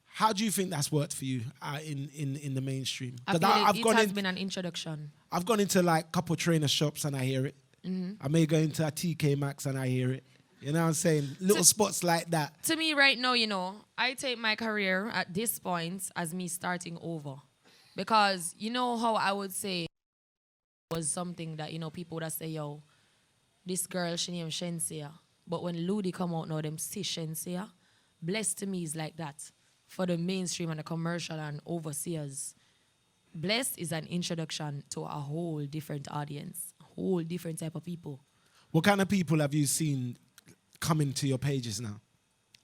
B: How do you think that's worked for you in the mainstream?
C: I feel it has been an introduction.
B: I've gone into like a couple trainer shops and I hear it. I may go into a TK Maxx and I hear it. You know what I'm saying? Little spots like that.
C: To me right now, you know, I take my career at this point as me starting over. Because you know how I would say was something that, you know, people would say, yo, this girl, she named SHENSEEA. But when Ludi come out now, them see SHENSEEA. Blessed to me is like that. For the mainstream and the commercial and overseers. Blessed is an introduction to a whole different audience. A whole different type of people.
B: What kind of people have you seen coming to your pages now?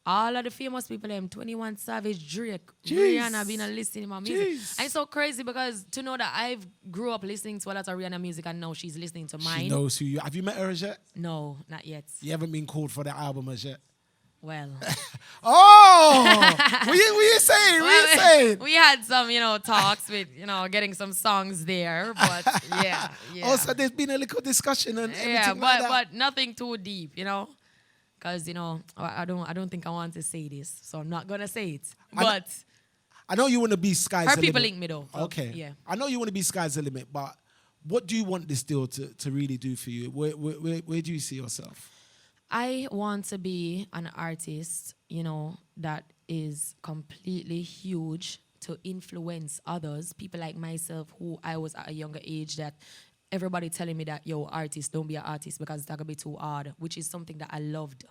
C: All of the famous people, 21 Savage, Drake,
B: Jeez.
C: Rihanna been listening to my music.
B: Jeez.
C: And it's so crazy because to know that I've grew up listening to a lot of Rihanna music and now she's listening to mine.
B: She knows who you are. Have you met her as yet?
C: No, not yet.
B: You haven't been called for the album as yet?
C: Well.
B: Oh! what you saying? What you saying?
C: We had some, you know, talks with, you know, getting some songs there, but yeah.
B: Also, there's been a little discussion and everything like that.
C: But nothing too deep, you know? Because, you know, I don't think I want to say this, so I'm not going to say it. But
B: I know you want to be sky's the limit.
C: her people link me, though.
B: Okay.
C: Yeah.
B: I know you want to be sky's the limit, but what do you want this deal to really do for you? Where do you see yourself?
C: I want to be an artist, you know, that is completely huge to influence others, people like myself who I was at a younger age that everybody telling me that, yo, artist, don't be an artist because it's going to be too hard, which is something that I loved.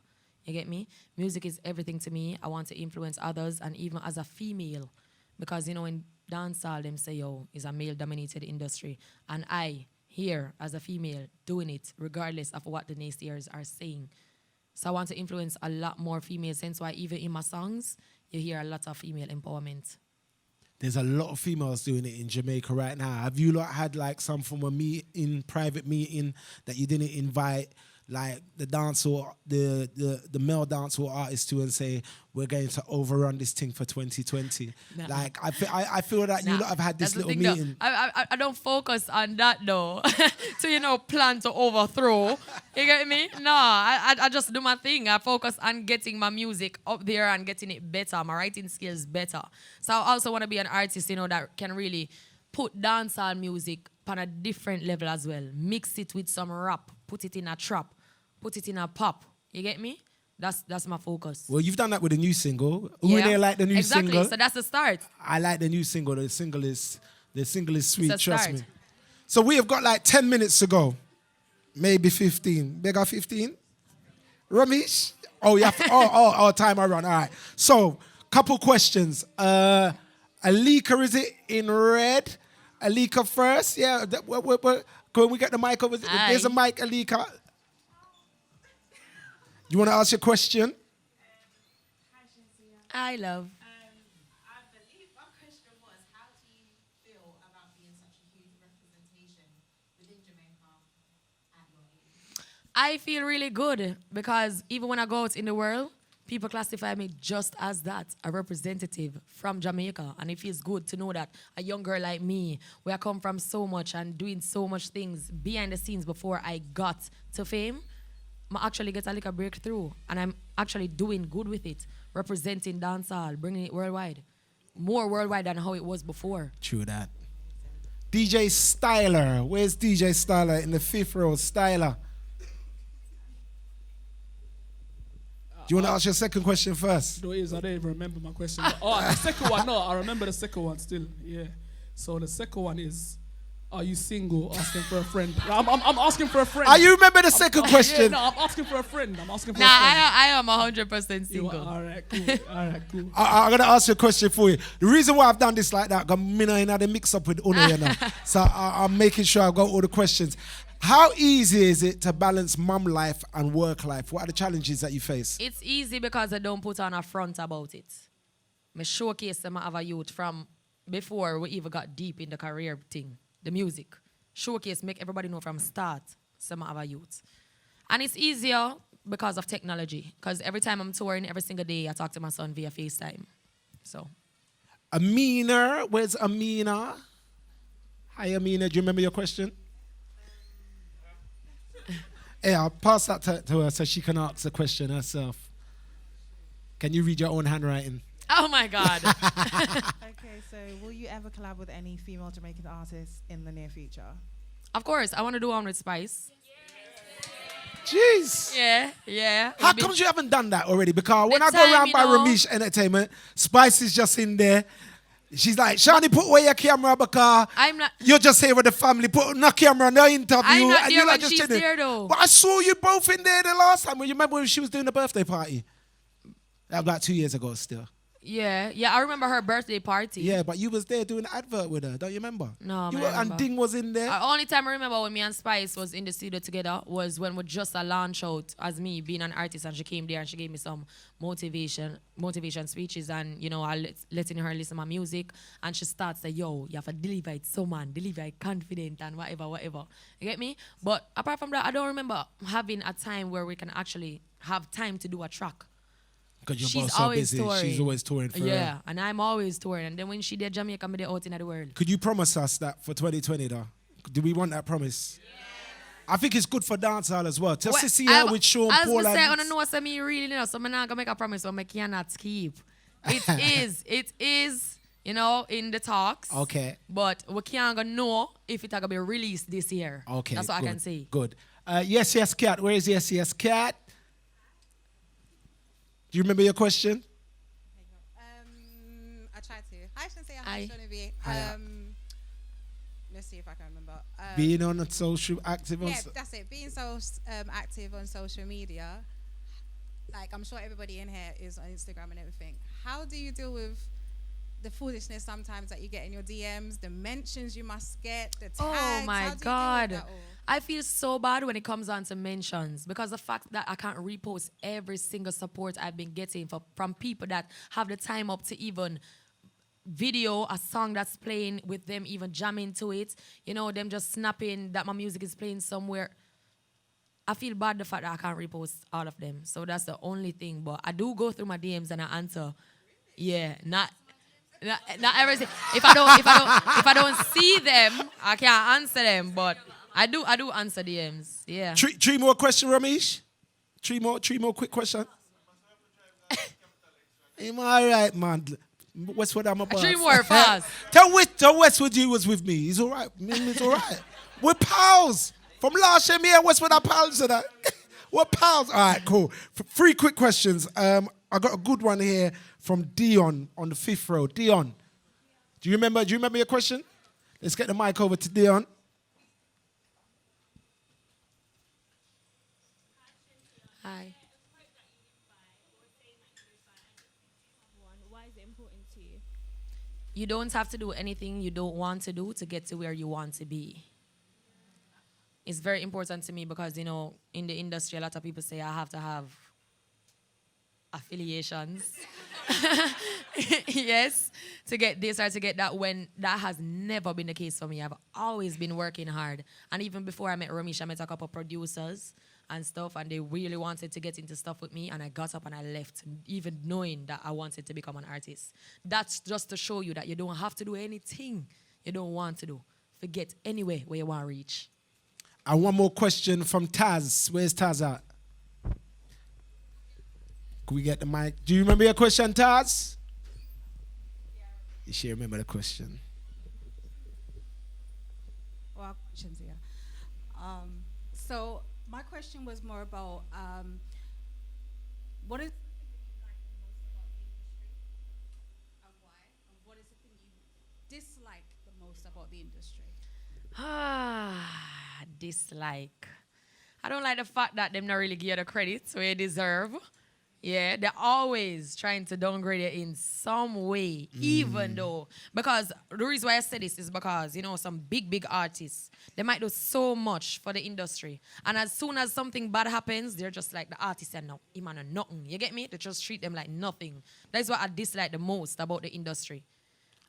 C: You get me? Music is everything to me. I want to influence others, and even as a female, because, you know, in dancehall, them say, yo, it's a male-dominated industry. And I, here, as a female, doing it regardless of what the naysayers are saying. So I want to influence a lot more females, hence why even in my songs, you hear a lot of female empowerment.
B: There's a lot of females doing it in Jamaica right now. Have you lot had like some from a private meeting that you didn't invite like the dancehall, the male dancehall artists too, and say we're going to overrun this thing for 2020?
C: Nah.
B: Like I feel that you lot have had this
C: That's the
B: little
C: thing,
B: meeting.
C: though. I don't focus on that though. To plan to overthrow. You get me? No, I just do my thing. I focus on getting my music up there and getting it better, my writing skills better. So I also want to be an artist, that can really put dancehall music on a different level as well. Mix it with some rap, put it in a trap, put it in a pop. You get me? That's my focus.
B: Well, you've done that with the new single. Who in there like the new single?
C: Exactly. So that's the start.
B: I like the new single. The single is sweet.
C: It's a
B: Trust
C: start.
B: me. So we have got like 10 minutes to go, maybe 15. Bigger 15. Romish. Oh yeah. Time I run. All right. So couple questions. Alika, is it in red? Alika first. Yeah. Can we get the mic over? There's a mic, Alika. You want to ask your question?
A: Hi, SHENSEEA.
C: I love.
A: I believe my question was, how do you feel about being such a huge representation within Jamaica at your age?
C: I feel really good because even when I go out in the world, people classify me just as that, a representative from Jamaica. And it feels good to know that a young girl like me, where I come from so much and doing so much things behind the scenes before I got to fame, I actually get a little breakthrough. And I'm actually doing good with it, representing dancehall, bringing it worldwide. More worldwide than how it was before.
B: True that. DJ Styler. Where's DJ Styler in the 5th row? Styler. Do you want to ask your second question first?
D: No, I don't even remember my question. The second one, no, I remember the second one still. Yeah. So the second one is, are you single? Asking for a friend. I'm asking for a friend.
B: You remember the second question?
D: Yeah, no, I'm asking for a friend. I'm asking for
C: Nah,
D: a friend.
C: I am 100% single.
D: All right, cool. All right, cool.
B: I'm going to ask you a question for you. The reason why I've done this like that, because I had a mix up with Una, So I'm making sure I've got all the questions. How easy is it to balance mum life and work life? What are the challenges that you face?
C: It's easy because I don't put on a front about it. I showcase them I have a youth from before we even got deep in the career thing, the music. Showcase, make everybody know from start, some have a youth. And it's easier because of technology. Because every time I'm touring, every single day, I talk to my son via FaceTime. So.
B: Amina, where's Amina? Hi, Amina. Do you remember your question? Yeah, I'll pass that to her so she can ask the question herself. Can you read your own handwriting?
C: Oh my God.
E: Okay, so will you ever collab with any female Jamaican artists in the near future?
C: Of course, I want to do one with Spice.
B: Jeez.
C: Yeah.
B: How come you haven't done that already? Because when I go
C: time,
B: around
C: you
B: by
C: know.
B: Romish Entertainment, Spice is just in there. She's like, Shani, put away your camera because
C: I'm not.
B: you're just here with the family. Put no camera, no interview.
C: I'm not
B: and
C: there
B: you're
C: when
B: just
C: she's
B: chilling.
C: there, though.
B: But I saw you both in there the last time. You remember when she was doing the birthday party? That was about 2 years ago still.
C: Yeah, I remember her birthday party.
B: Yeah, but you was there doing the advert with her. Don't you remember?
C: No,
B: you
C: I
B: were, and
C: remember.
B: Ding was in there.
C: The only time I remember when me and Spice was in the studio together was when we just a launch out as me being an artist, and she came there and she gave me some motivation speeches, and I letting her listen to my music, and she starts to yo, you have to deliver it so man, deliver it confident and whatever. You get me? But apart from that, I don't remember having a time where we can actually have time to do a track.
B: Because you're
C: She's
B: both so
C: always
B: busy.
C: touring.
B: She's always touring for her.
C: Yeah, and I'm always touring. And then when she did Jamaica, I'm out in the world.
B: Could you promise us that for 2020 though? Do we want that promise? Yes. I think it's good for dancehall as well. Just to see her with Sean Paul.
C: As I say, I don't know what me really know, so I'm not gonna make a promise what I cannot keep. It is, in the talks.
B: Okay.
C: But we can't gonna know if it's gonna be released this year.
B: Okay.
C: That's what
B: good,
C: I can say.
B: Good. Yes, Cat. Where is yes, Cat? Do you remember your question?
E: I tried to. Hi, SHENSEEA.
C: Hi.
E: Hi, Shoni.
B: Hiya.
E: Let's see if I can remember.
B: Being on a social active on
E: Yeah, that's it. Being so active on social media, like I'm sure everybody in here is on Instagram and everything. How do you deal with the foolishness sometimes that you get in your DMs, the mentions you must get, the tags?
C: Oh my
E: How do you deal with
C: God.
E: that all?
C: I feel so bad when it comes on to mentions because the fact that I can't repost every single support I've been getting from people that have the time up to even video a song that's playing with them even jamming to it, them just snapping that my music is playing somewhere. I feel bad the fact that I can't repost all of them. So that's the only thing. But I do go through my DMs and I answer. Yeah, not everything. If I don't see them, I can't answer them. But I do answer DMs. Yeah.
B: Three more questions, Romish. Three more quick questions. I'm all right, man. Westwood, I'm a boss.
C: 3 more fast.
B: Tell Westwood you was with me. He's all right. He's all right. We're pals. From last year, me and Westwood are pals. That. We're pals. All right, cool. 3 quick questions. I got a good one here from Dion on the 5th row. Dion, do you remember your question? Let's get the mic over to Dion.
C: Hi.
F: Why is it important to you?
C: You don't have to do anything you don't want to do to get to where you want to be. It's very important to me because, in the industry, a lot of people say I have to have affiliations. Yes, to get this or to get that, when that has never been the case for me. I've always been working hard. And even before I met Romish, I met a couple of producers and stuff, and they really wanted to get into stuff with me, and I got up and I left, even knowing that I wanted to become an artist. That's just to show you that you don't have to do anything you don't want to do. Forget anywhere where you want to reach.
B: And one more question from Taz. Where's Taz at? Can we get the mic? Do you remember your question, Taz? You should remember the question.
G: Well, SHENSEEA. So my question was more about what is and why, and what is the thing you dislike the most about the industry?
C: Dislike. I don't like the fact that them not really give you the credit where you deserve. Yeah, they're always trying to downgrade it in some way, even though. Because the reason why I say this is because, some big artists, they might do so much for the industry. And as soon as something bad happens, they're just like, the artist said, no, he man nothing. You get me? They just treat them like nothing. That's what I dislike the most about the industry.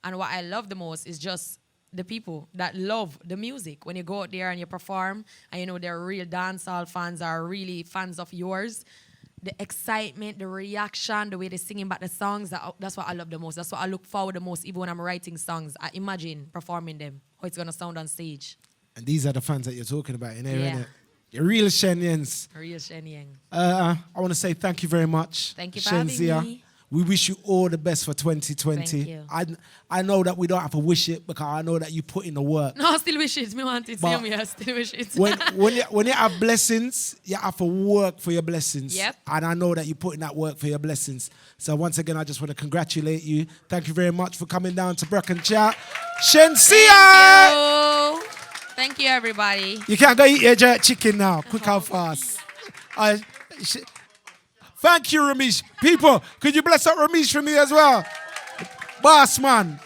C: And what I love the most is just the people that love the music. When you go out there and you perform, and they're real dancehall fans, are really fans of yours, the excitement, the reaction, the way they're singing back the songs, that's what I love the most. That's what I look forward the most. Even when I'm writing songs, I imagine performing them, how it's going to sound on stage.
B: And these are the fans that you're talking about in there,
C: Yeah.
B: innit? You're real Shenyans.
C: Real Shenyang.
B: I want to say thank you very much.
C: Thank you for having
B: SHENSEEA.
C: me.
B: We wish you all the best for 2020.
C: Thank you.
B: I know that we don't have to wish it because I know that you put in the work.
C: No, I still wish it. Me want it.
B: But
C: Same way, I still wish it.
B: when you have blessings, you have to work for your blessings.
C: Yep.
B: And I know that you put in that work for your blessings. So once again, I just want to congratulate you. Thank you very much for coming down to BRUKOUT and Chat. SHENSEEA!
C: Thank you, everybody.
B: You can't go eat your jerk chicken now. Quick and fast. Thank you, Romish. People, could you bless up Romish for me as well? Boss man.